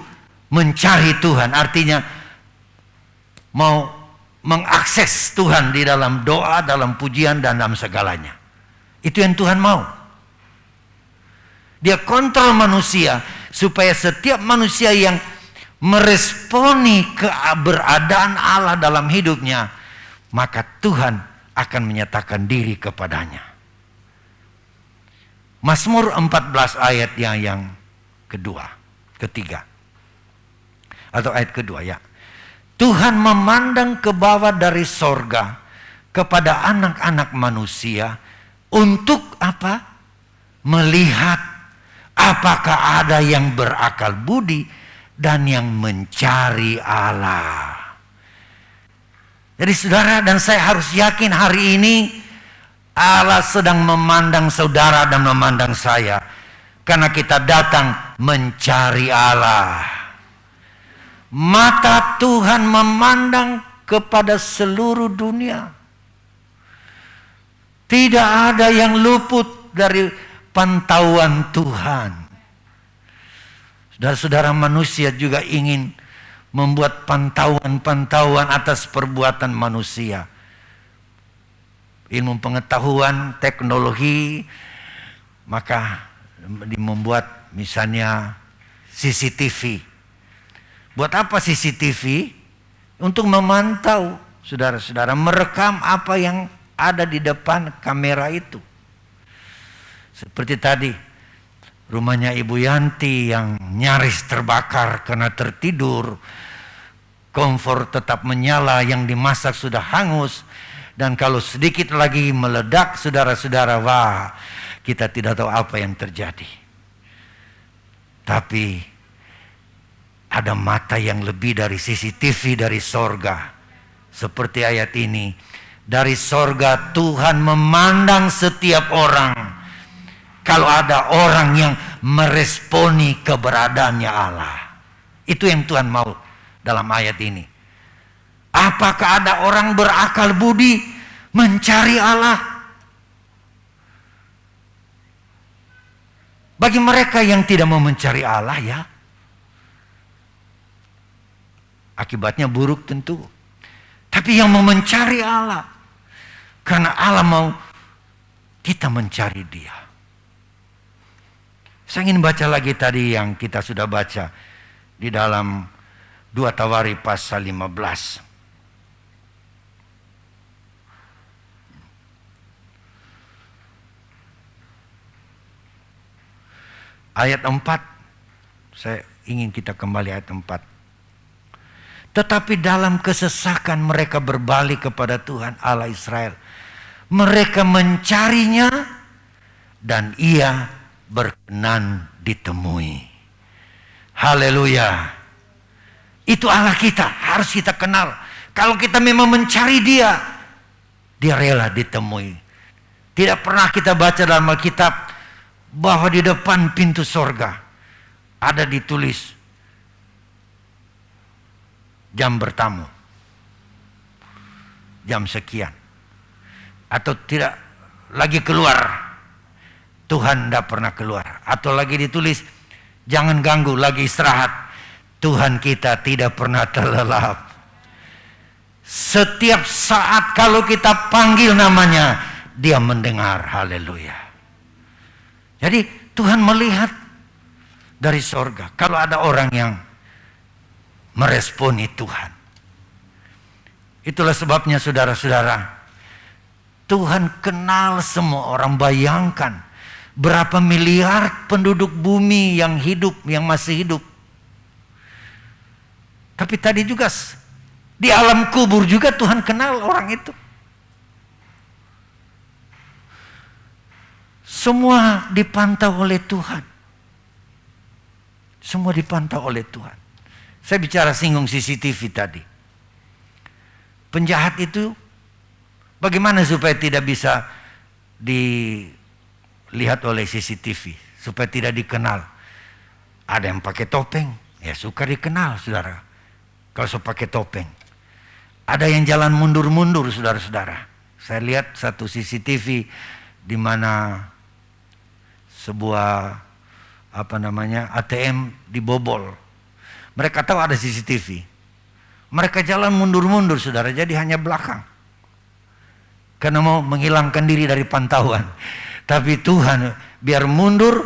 B: mencari Tuhan. Artinya mau mengakses Tuhan di dalam doa, dalam pujian, dan dalam segalanya. Itu yang Tuhan mau. Dia kontrol manusia supaya setiap manusia yang meresponi keberadaan Allah dalam hidupnya, maka Tuhan akan menyatakan diri kepadanya. Mazmur 14 ayat yang ketiga. Atau ayat kedua ya. Tuhan memandang ke bawah dari sorga kepada anak-anak manusia untuk apa? Melihat apakah ada yang berakal budi dan yang mencari Allah. Jadi saudara dan saya harus yakin hari ini Allah sedang memandang saudara dan memandang saya. Karena kita datang mencari Allah. Mata Tuhan memandang kepada seluruh dunia. Tidak ada yang luput dari pantauan Tuhan. Saudara-saudara, manusia juga ingin membuat pantauan-pantauan atas perbuatan manusia. Ilmu pengetahuan, teknologi, maka membuat misalnya CCTV. Buat apa CCTV? Untuk memantau, saudara-saudara, merekam apa yang ada di depan kamera itu. Seperti tadi, rumahnya Ibu Yanti yang nyaris terbakar karena tertidur. Kompor tetap menyala, yang dimasak sudah hangus. Dan kalau sedikit lagi meledak, saudara-saudara, wah, kita tidak tahu apa yang terjadi. Tapi ada mata yang lebih dari CCTV dari sorga. Seperti ayat ini. Dari sorga Tuhan memandang setiap orang. Kalau ada orang yang meresponi keberadaannya Allah. Itu yang Tuhan mau dalam ayat ini. Apakah ada orang berakal budi mencari Allah? Bagi mereka yang tidak mau mencari Allah ya, akibatnya buruk tentu. Tapi yang mau mencari Allah, karena Allah mau kita mencari Dia. Saya ingin baca lagi tadi yang kita sudah baca di dalam 2 Tawari pasal 15. Ayat 4. Saya ingin kita kembali ayat 4. Tetapi dalam kesesakan mereka berbalik kepada Tuhan Allah Israel. Mereka mencarinya dan Ia berkenan ditemui. Haleluya. Itu Allah kita, harus kita kenal. Kalau kita memang mencari Dia, Dia rela ditemui. Tidak pernah kita baca dalam Alkitab bahwa di depan pintu sorga ada ditulis jam bertamu, jam sekian, atau tidak lagi keluar. Tuhan tidak pernah keluar. Atau lagi ditulis jangan ganggu, lagi istirahat. Tuhan kita tidak pernah terlelap. Setiap saat kalau kita panggil namanya, Dia mendengar. Haleluya. Jadi Tuhan melihat dari sorga. Kalau ada orang yang meresponi Tuhan. Itulah sebabnya saudara-saudara, Tuhan kenal semua orang. Bayangkan berapa miliar penduduk bumi yang hidup, yang masih hidup. Tapi tadi juga di alam kubur juga Tuhan kenal orang itu. Semua dipantau oleh Tuhan. Semua dipantau oleh Tuhan. Saya bicara singgung CCTV tadi. Penjahat itu bagaimana supaya tidak bisa dilihat oleh CCTV, supaya tidak dikenal. Ada yang pakai topeng, ya suka dikenal, saudara. Kalau saya pakai topeng. Ada yang jalan mundur-mundur, saudara-saudara. Saya lihat satu CCTV di mana sebuah ATM dibobol. Mereka tahu ada CCTV. Mereka jalan mundur-mundur saudara, jadi hanya belakang. Karena mau menghilangkan diri dari pantauan. Tapi Tuhan biar mundur,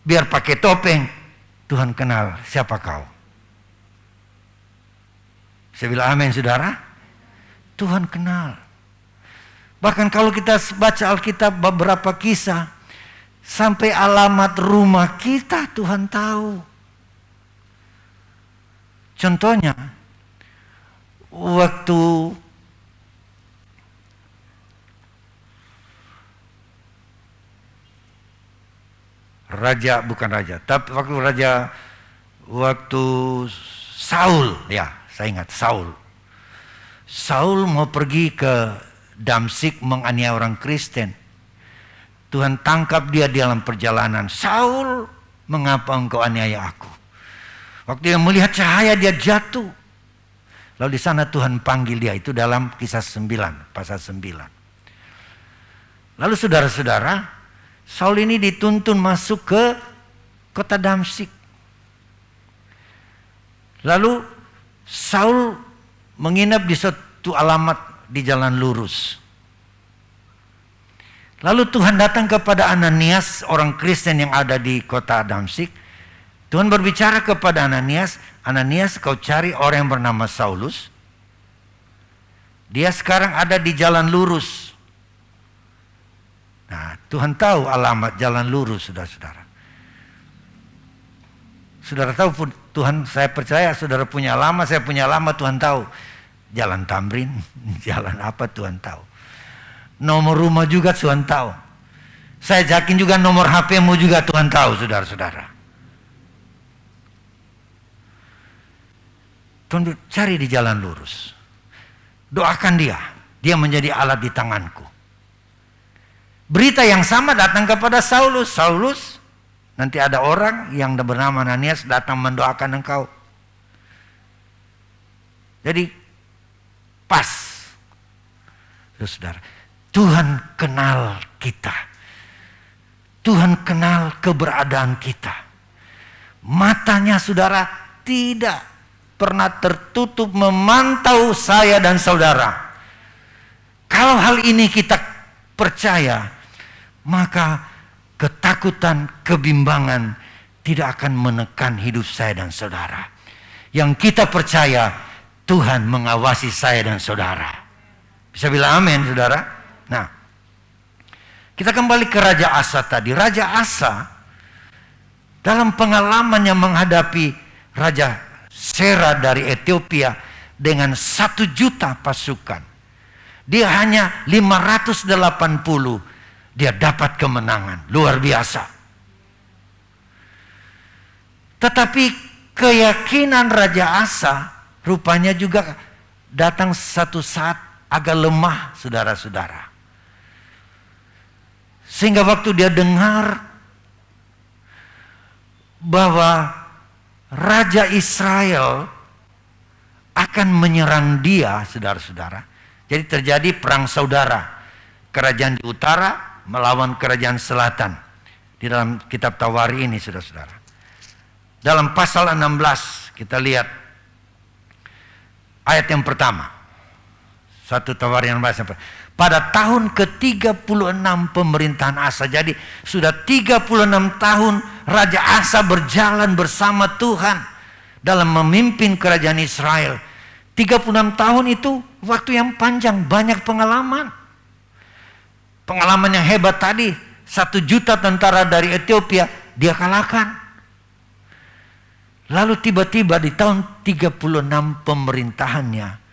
B: biar pakai topeng, Tuhan kenal siapa kau. Saya bilang amin saudara. Tuhan kenal. Bahkan kalau kita baca Alkitab beberapa kisah, sampai alamat rumah kita Tuhan tahu. Contohnya, waktu waktu Saul, ya saya ingat Saul. Saul mau pergi ke Damsyik menganiaya orang Kristen. Tuhan tangkap dia di dalam perjalanan. Saul, mengapa engkau aniaya aku? Waktu dia melihat cahaya dia jatuh. Lalu di sana Tuhan panggil dia, itu dalam Kisah 9, pasal 9. Lalu saudara-saudara, Saul ini dituntun masuk ke kota Damsyik. Lalu Saul menginap di suatu alamat di jalan lurus. Lalu Tuhan datang kepada Ananias, orang Kristen yang ada di kota Damsyik. Tuhan berbicara kepada Ananias, Ananias, kau cari orang yang bernama Saulus. Dia sekarang ada di jalan lurus. Nah, Tuhan tahu alamat jalan lurus, saudara-saudara. Saudara tahu Tuhan, saya percaya saudara punya alamat, saya punya alamat, Tuhan tahu. Jalan Tamrin, jalan apa Tuhan tahu. Nomor rumah juga Tuhan tahu. Saya yakin juga nomor HP-mu juga Tuhan tahu, saudara-saudara. Tuhan cari di jalan lurus. Doakan dia. Dia menjadi alat di tanganku. Berita yang sama datang kepada Saulus. Saulus, nanti ada orang yang bernama Ananias datang mendoakan engkau. Jadi pas, saudara. Tuhan kenal kita. Tuhan kenal keberadaan kita. Matanya saudara tidak pernah tertutup memantau saya dan saudara. Kalau hal ini kita percaya, maka ketakutan, kebimbangan tidak akan menekan hidup saya dan saudara. Yang kita percaya, Tuhan mengawasi saya dan saudara. Bisa bilang amin saudara? Nah, kita kembali ke Raja Asa tadi. Raja Asa dalam pengalamannya menghadapi Raja Sera dari Ethiopia dengan 1 juta pasukan. Dia hanya 580. Dia dapat kemenangan. Luar biasa. Tetapi keyakinan Raja Asa rupanya juga datang satu saat agak lemah, saudara-saudara. Sehingga waktu dia dengar bahwa Raja Israel akan menyerang dia, saudara-saudara. Jadi terjadi perang saudara. Kerajaan di utara melawan kerajaan selatan. Di dalam kitab Tawari ini, saudara-saudara. Dalam pasal 16 kita lihat ayat yang pertama. 1 Tawari 16. Pada tahun ke-36 pemerintahan Asa. Jadi sudah 36 tahun Raja Asa berjalan bersama Tuhan dalam memimpin kerajaan Israel. 36 tahun itu waktu yang panjang, banyak pengalaman. Pengalaman yang hebat tadi, 1 juta tentara dari Ethiopia dia kalahkan. Lalu tiba-tiba di tahun 36 pemerintahannya,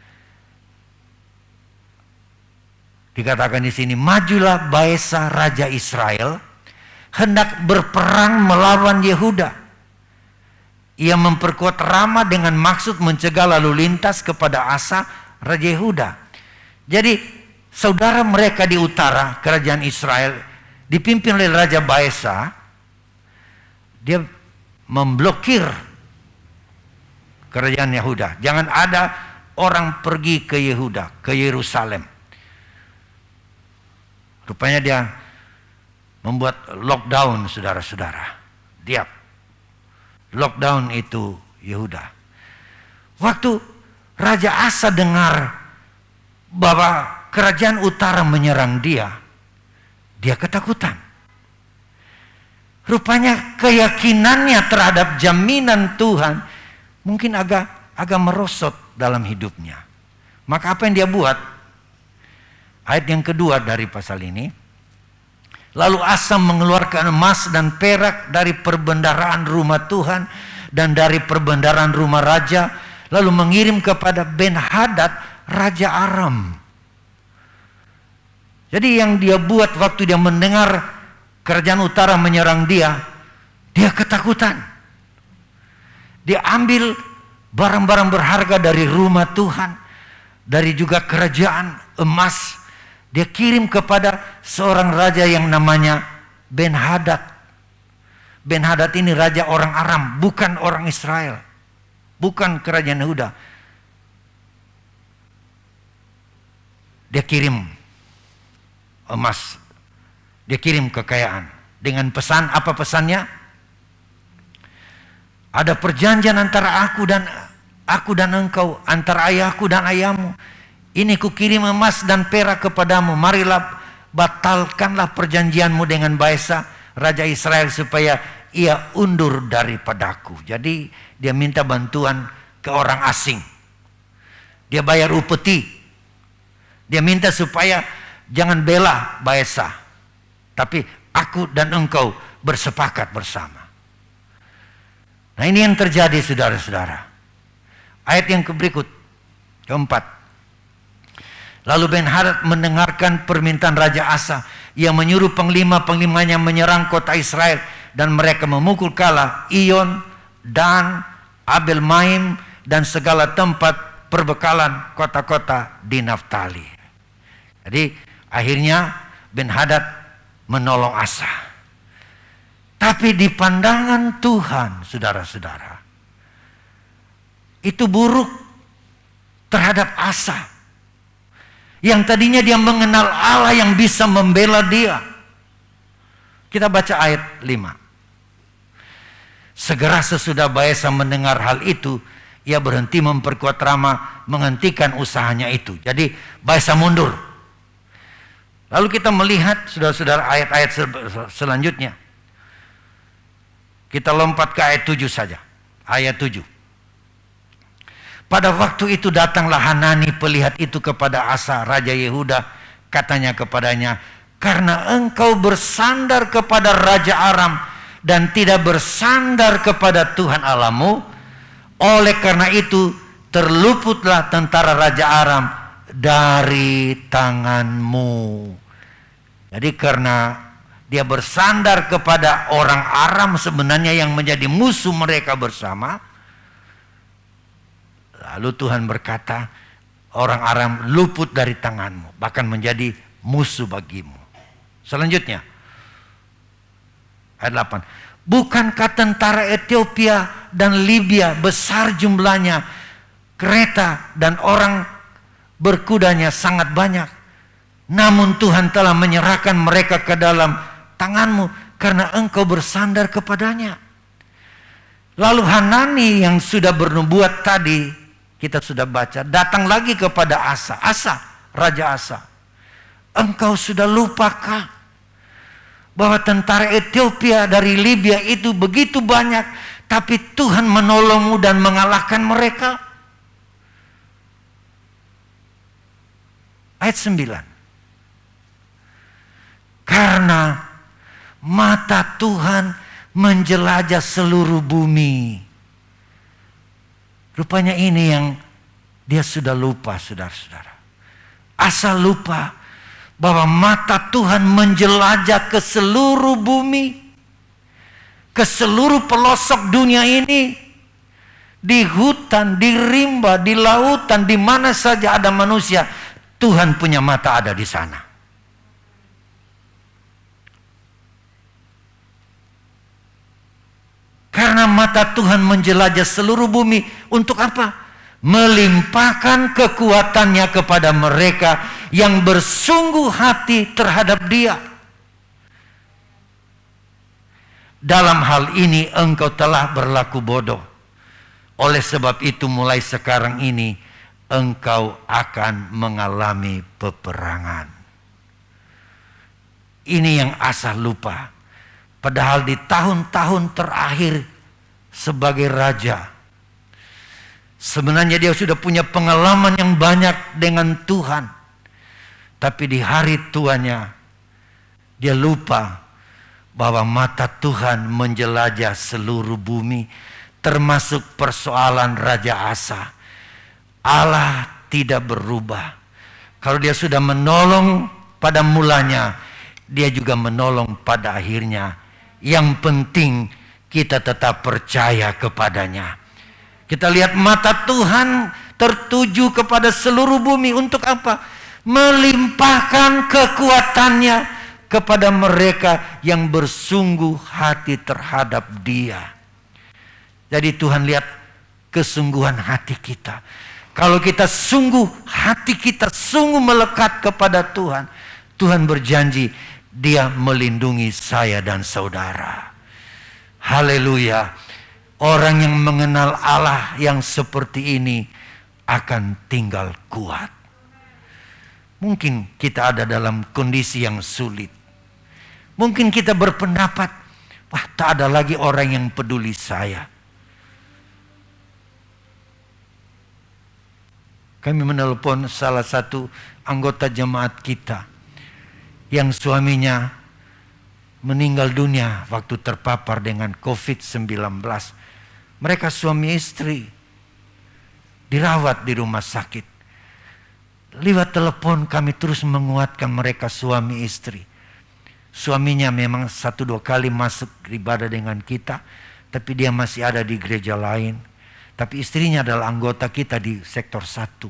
B: dikatakan di sini, majulah Baesa Raja Israel hendak berperang melawan Yehuda. Ia memperkuat Rama dengan maksud mencegah lalu lintas kepada Asa Raja Yehuda. Jadi saudara mereka di utara kerajaan Israel dipimpin oleh Raja Baesa, dia memblokir kerajaan Yehuda. Jangan ada orang pergi ke Yehuda, ke Yerusalem. Rupanya dia membuat lockdown, saudara-saudara. Dia lockdown itu Yehuda. Waktu Raja Asa dengar bahwa kerajaan utara menyerang dia, dia ketakutan. Rupanya keyakinannya terhadap jaminan Tuhan mungkin agak merosot dalam hidupnya. Maka apa yang dia buat? Ayat yang kedua dari pasal ini. Lalu Asa mengeluarkan emas dan perak dari perbendaharaan rumah Tuhan dan dari perbendaharaan rumah raja, lalu mengirim kepada Ben-Hadad raja Aram. Jadi yang dia buat waktu dia mendengar kerajaan utara menyerang dia, dia ketakutan. Dia ambil barang-barang berharga dari rumah Tuhan, dari juga kerajaan, emas. Dia kirim kepada seorang raja yang namanya Ben-Hadad. Ben-Hadad ini raja orang Aram, bukan orang Israel. Bukan kerajaan Yehuda. Dia kirim emas. Dia kirim kekayaan. Dengan pesan, apa pesannya? Ada perjanjian antara aku dan engkau, antara ayahku dan ayahmu. Ini kukirim emas dan perak kepadamu. Marilah batalkanlah perjanjianmu dengan Baesa, raja Israel, supaya ia undur daripadaku. Jadi dia minta bantuan ke orang asing. Dia bayar upeti. Dia minta supaya jangan bela Baesa, tapi aku dan engkau bersepakat bersama. Nah, ini yang terjadi, saudara-saudara. Ayat yang berikut, keempat. Lalu Ben-Hadad mendengarkan permintaan Raja Asa. Ia menyuruh penglima-penglimanya menyerang kota Israel, dan mereka memukul kalah Iyon, Dan, Abel Maim, dan segala tempat perbekalan kota-kota di Naftali. Jadi akhirnya Ben-Hadad menolong Asa. Tapi di pandangan Tuhan, saudara-saudara, itu buruk terhadap Asa. Yang tadinya dia mengenal Allah yang bisa membela dia. Kita baca ayat 5. Segera sesudah Baesa mendengar hal itu, ia berhenti memperkuat Rama, menghentikan usahanya itu. Jadi Baesa mundur. Lalu kita melihat, saudara-saudara, ayat-ayat selanjutnya. Kita lompat ke ayat 7 saja. Ayat 7. Pada waktu itu datanglah Hanani pelihat itu kepada Asa, raja Yehuda. Katanya kepadanya, karena engkau bersandar kepada Raja Aram dan tidak bersandar kepada Tuhan Allahmu, oleh karena itu terluputlah tentara Raja Aram dari tanganmu. Jadi karena dia bersandar kepada orang Aram sebenarnya yang menjadi musuh mereka bersama, lalu Tuhan berkata, orang Aram luput dari tanganmu, bahkan menjadi musuh bagimu. Selanjutnya, ayat 8. Bukankah tentara Ethiopia dan Libya besar jumlahnya, kereta dan orang berkudanya sangat banyak. Namun Tuhan telah menyerahkan mereka ke dalam tanganmu karena engkau bersandar kepadanya. Lalu Hanani yang sudah bernubuat tadi, kita sudah baca, datang lagi kepada Asa. Asa, Raja Asa, engkau sudah lupakah bahwa tentara Ethiopia dari Libya itu begitu banyak, tapi Tuhan menolongmu dan mengalahkan mereka? Ayat 9. Karena mata Tuhan menjelajah seluruh bumi. Rupanya ini yang dia sudah lupa, saudara-saudara. Asa lupa bahwa mata Tuhan menjelajah ke seluruh bumi, ke seluruh pelosok dunia ini, di hutan, di rimba, di lautan, di mana saja ada manusia, Tuhan punya mata ada di sana. Karena mata Tuhan menjelajah seluruh bumi, untuk apa? Melimpahkan kekuatannya kepada mereka yang bersungguh hati terhadap Dia. Dalam hal ini engkau telah berlaku bodoh. Oleh sebab itu mulai sekarang ini engkau akan mengalami peperangan. Ini yang Asa lupa. Padahal di tahun-tahun terakhir sebagai raja, sebenarnya dia sudah punya pengalaman yang banyak dengan Tuhan. Tapi di hari tuanya, dia lupa bahwa mata Tuhan menjelajah seluruh bumi, termasuk persoalan Raja Asa. Allah tidak berubah. Kalau dia sudah menolong pada mulanya, dia juga menolong pada akhirnya. Yang penting kita tetap percaya kepadanya. Kita lihat mata Tuhan tertuju kepada seluruh bumi. Untuk apa? Melimpahkan kekuatannya kepada mereka yang bersungguh hati terhadap Dia. Jadi Tuhan lihat kesungguhan hati kita. Kalau kita sungguh, hati kita sungguh melekat kepada Tuhan, Tuhan berjanji Dia melindungi saya dan saudara. Haleluya. Orang yang mengenal Allah yang seperti ini akan tinggal kuat. Mungkin kita ada dalam kondisi yang sulit. Mungkin kita berpendapat, wah, tak ada lagi orang yang peduli saya. Kami menelpon salah satu anggota jemaat kita yang suaminya meninggal dunia waktu terpapar dengan COVID-19. Mereka suami istri dirawat di rumah sakit. Lewat telepon kami terus menguatkan mereka suami istri. Suaminya memang 1-2 kali masuk ibadah dengan kita, tapi dia masih ada di gereja lain. Tapi istrinya adalah anggota kita di sektor 1.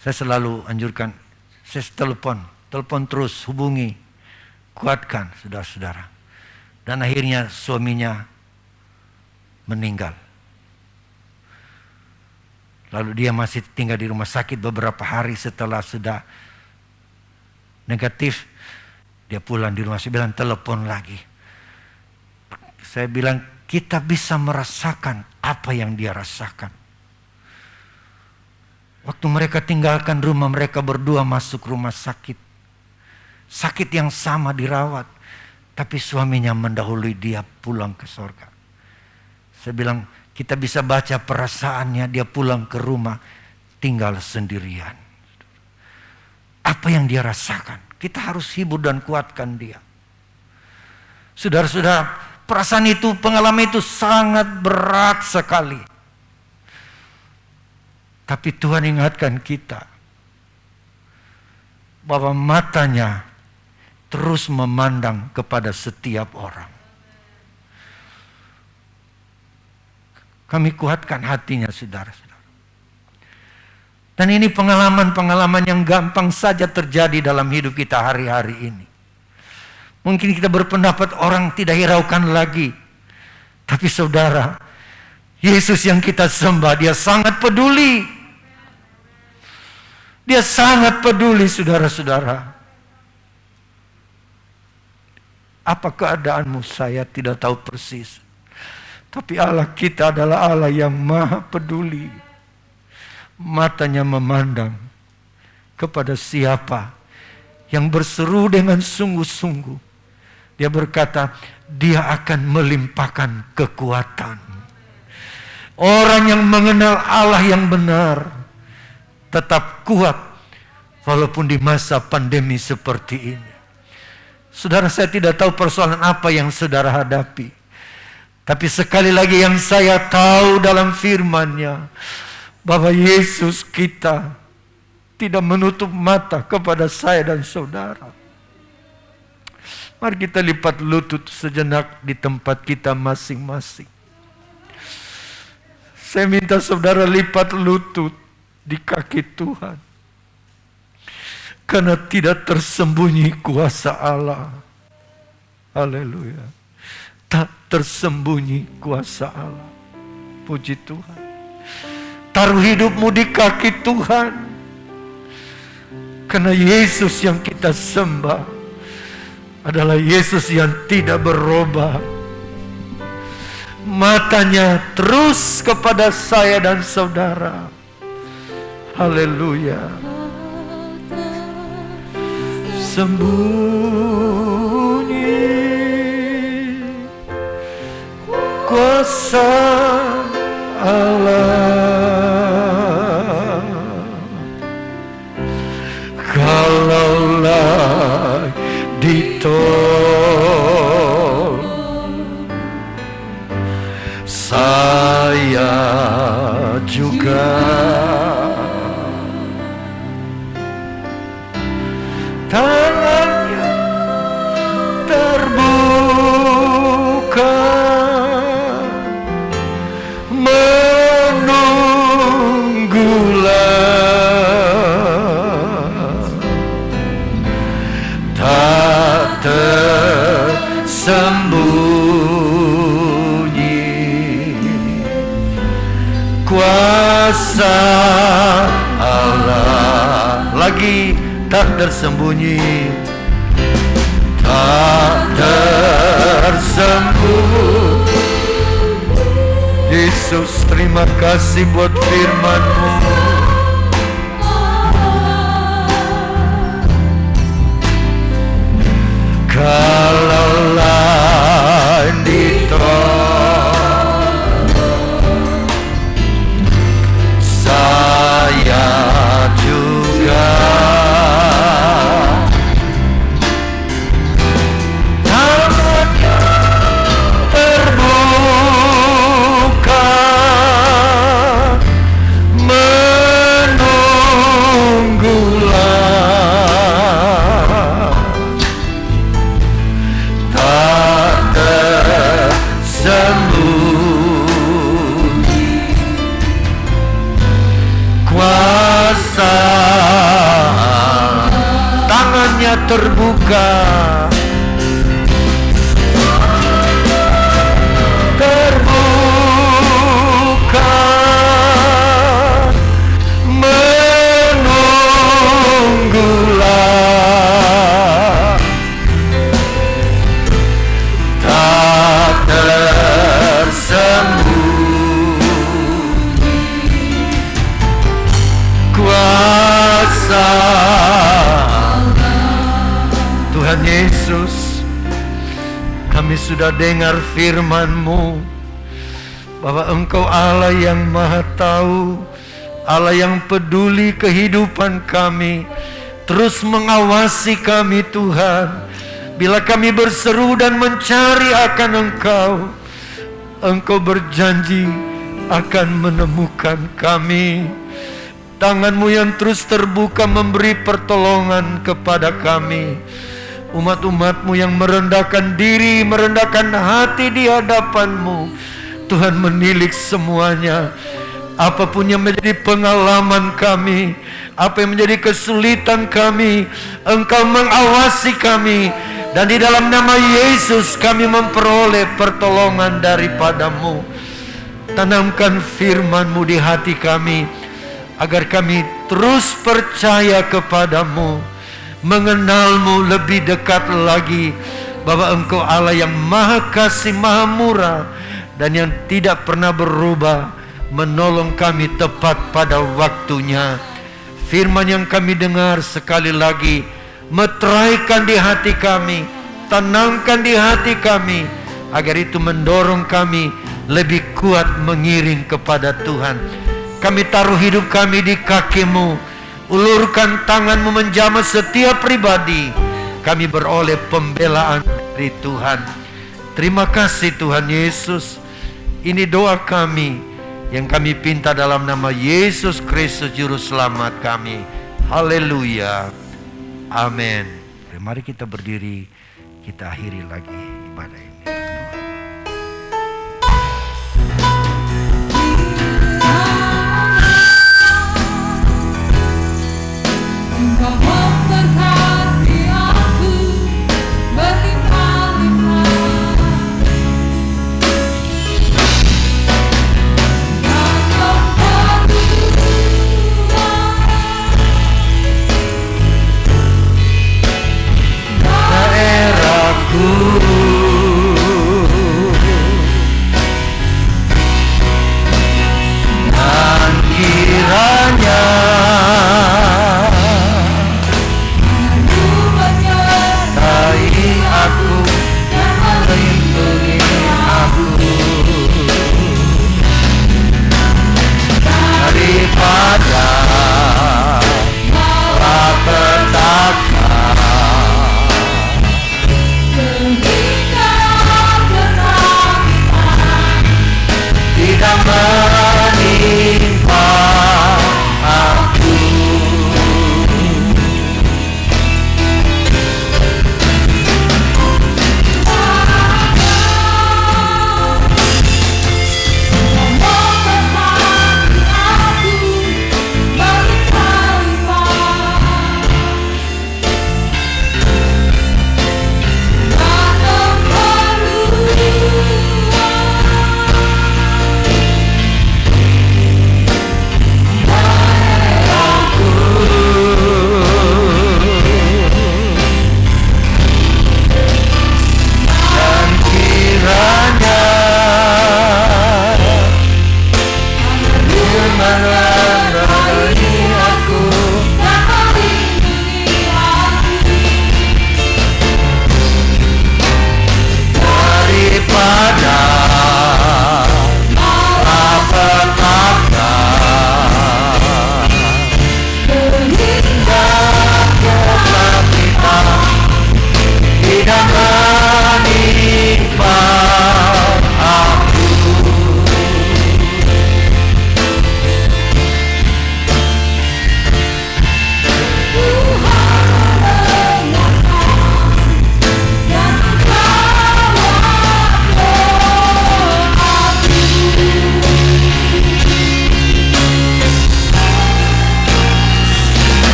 B: Saya selalu anjurkan, saya telepon terus, hubungi, kuatkan saudara-saudara. Dan akhirnya suaminya meninggal. Lalu dia masih tinggal di rumah sakit beberapa hari setelah sudah negatif. Dia pulang di rumah, saya bilang telepon lagi. Saya bilang kita bisa merasakan apa yang dia rasakan. Waktu mereka tinggalkan rumah, mereka berdua masuk rumah sakit. Sakit yang sama dirawat. Tapi suaminya mendahului dia pulang ke sorga. Saya bilang kita bisa baca perasaannya, dia pulang ke rumah tinggal sendirian. Apa yang dia rasakan? Kita harus hibur dan kuatkan dia. Saudara-saudara, perasaan itu, pengalaman itu sangat berat sekali. Tapi Tuhan ingatkan kita bahwa matanya terus memandang kepada setiap orang. Kami kuatkan hatinya, saudara-saudara. Dan ini pengalaman-pengalaman yang gampang saja terjadi dalam hidup kita hari-hari ini. Mungkin kita berpendapat orang tidak hiraukan lagi. Tapi saudara, Yesus yang kita sembah, Dia sangat peduli. Dia sangat peduli, saudara-saudara. Apa keadaanmu saya tidak tahu persis. Tapi Allah kita adalah Allah yang maha peduli. Matanya memandang kepada siapa yang berseru dengan sungguh-sungguh. Dia berkata, Dia akan melimpahkan kekuatan. Orang yang mengenal Allah yang benar tetap kuat walaupun di masa pandemi seperti ini. Saudara, saya tidak tahu persoalan apa yang saudara hadapi. Tapi sekali lagi yang saya tahu dalam firman-Nya, bahwa Yesus kita tidak menutup mata kepada saya dan saudara. Mari kita lipat lutut sejenak di tempat kita masing-masing. Saya minta saudara lipat lutut di kaki Tuhan. Karena tidak tersembunyi kuasa Allah. Haleluya. Tak tersembunyi kuasa Allah. Puji Tuhan. Taruh hidupmu di kaki Tuhan. Karena Yesus yang kita sembah adalah Yesus yang tidak berubah. Matanya terus kepada saya dan saudara. Haleluya. Sembunyi kuasa Allah, kalaulah ditolong, saya juga tangannya terbuka menunggulah, tak tersembunyi kuasa Allah. Lagi tak tersembunyi, tak tersembunyi. Yesus, terima kasih buat firman-Mu. Kalaulah ditolong, saya juga tangannya terbuka menunggulah, tak tersembunyi kuasa. Tangannya terbuka, terbuka menunggulah, tak tersembunyi kuasa Tuhan Yesus. Kami sudah dengar firman-Mu bahwa Engkau Allah yang Maha Tahu, Allah yang peduli kehidupan kami, terus mengawasi kami Tuhan. Bila kami berseru dan mencari akan Engkau, Engkau berjanji akan menemukan kami. Tangan-Mu yang terus terbuka memberi pertolongan kepada kami. Umat-umat-Mu yang merendahkan diri, merendahkan hati di hadapan-Mu, Tuhan menilik semuanya. Apapun yang menjadi pengalaman kami, apa yang menjadi kesulitan kami, Engkau mengawasi kami. Dan di dalam nama Yesus kami memperoleh pertolongan daripada-Mu. Tanamkan firman-Mu di hati kami, agar kami terus percaya kepada-Mu, mengenal-Mu lebih dekat lagi, bahwa Engkau Allah yang Maha Kasih, Maha Murah, dan yang tidak pernah berubah, menolong kami tepat pada waktunya. Firman yang kami dengar sekali lagi, meteraikan di hati kami, tanamkan di hati kami, agar itu mendorong kami lebih kuat mengiring kepada Tuhan. Kami taruh hidup kami di kaki-Mu, ulurkan tangan-Mu menjamah setiap pribadi. Kami beroleh pembelaan dari Tuhan. Terima kasih Tuhan Yesus. Ini doa kami yang kami pinta dalam nama Yesus Kristus Juru Selamat kami. Haleluya. Amin. Mari kita berdiri, kita akhiri lagi ibadah ini.
C: Engkau memberkati aku berlimpah-limpah, dan
B: daerahku, dan kiranya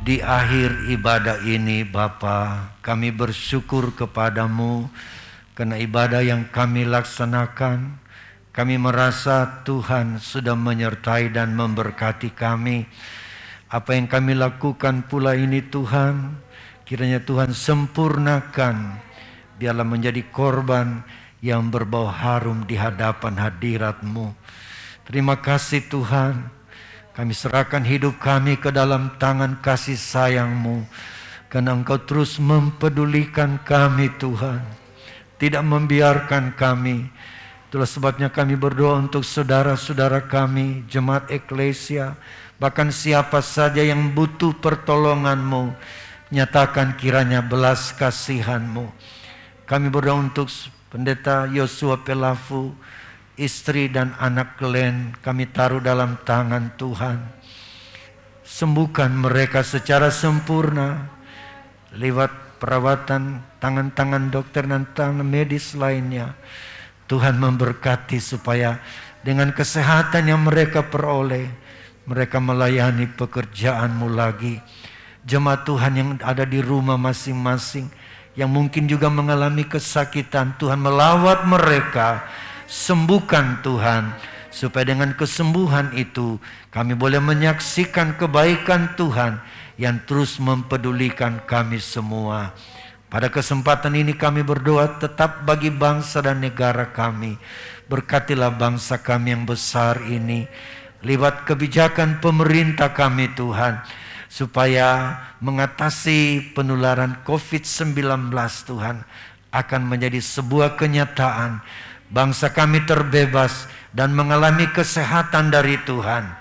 B: Di akhir ibadah ini Bapa, kami bersyukur kepadamu karena ibadah yang kami laksanakan. Kami merasa Tuhan sudah menyertai dan memberkati kami. Apa yang kami lakukan pula ini Tuhan, kiranya Tuhan sempurnakan. Biarlah menjadi korban yang berbau harum di hadapan hadirat-Mu. Terima kasih Tuhan. Kami serahkan hidup kami ke dalam tangan kasih sayang-Mu. Karena Engkau terus mempedulikan kami Tuhan. Tidak membiarkan kami. Itulah sebabnya kami berdoa untuk saudara-saudara kami, jemaat eklesia. Bahkan siapa saja yang butuh pertolongan-Mu. Nyatakan kiranya belas kasihan-Mu. Kami berdoa untuk Pendeta Yosua Pelafu, istri dan anak Glenn, kami taruh dalam tangan Tuhan. Sembuhkan mereka secara sempurna lewat perawatan tangan-tangan dokter dan tangan medis lainnya. Tuhan memberkati supaya dengan kesehatan yang mereka peroleh, mereka melayani pekerjaan-Mu lagi. Jemaat Tuhan yang ada di rumah masing-masing, yang mungkin juga mengalami kesakitan, Tuhan melawat mereka. Sembuhkan Tuhan, supaya dengan kesembuhan itu kami boleh menyaksikan kebaikan Tuhan yang terus mempedulikan kami semua. Pada kesempatan ini kami berdoa tetap bagi bangsa dan negara kami. Berkatilah bangsa kami yang besar ini lewat kebijakan pemerintah kami Tuhan, supaya mengatasi penularan COVID-19 Tuhan akan menjadi sebuah kenyataan. Bangsa kami terbebas dan mengalami kesehatan dari Tuhan.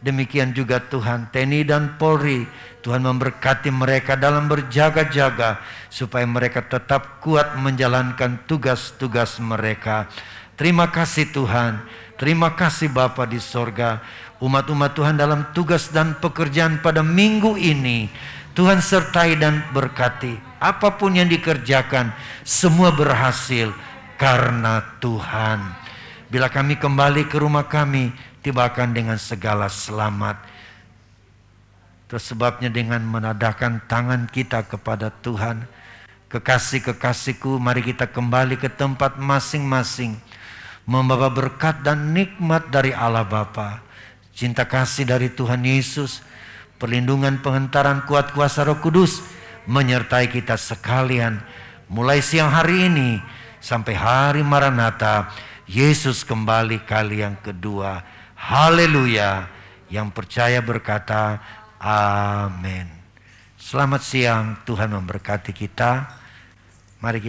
B: Demikian juga Tuhan, TNI dan Polri, Tuhan memberkati mereka dalam berjaga-jaga supaya mereka tetap kuat menjalankan tugas-tugas mereka. Terima kasih Tuhan, terima kasih Bapa di sorga. Umat-umat Tuhan dalam tugas dan pekerjaan pada minggu ini, Tuhan sertai dan berkati. Apapun yang dikerjakan, semua berhasil karena Tuhan. Bila kami kembali ke rumah kami, tibakan dengan segala selamat. Terus sebabnya dengan menadahkan tangan kita kepada Tuhan. Kekasih-kekasihku, mari kita kembali ke tempat masing-masing, membawa berkat dan nikmat dari Allah Bapa, cinta kasih dari Tuhan Yesus, perlindungan pengentaran kuat kuasa Roh Kudus menyertai kita sekalian mulai siang hari ini sampai hari Maranatha, Yesus kembali kali yang kedua. Haleluya. Yang percaya berkata amin. Selamat siang, Tuhan memberkati kita. Mari kita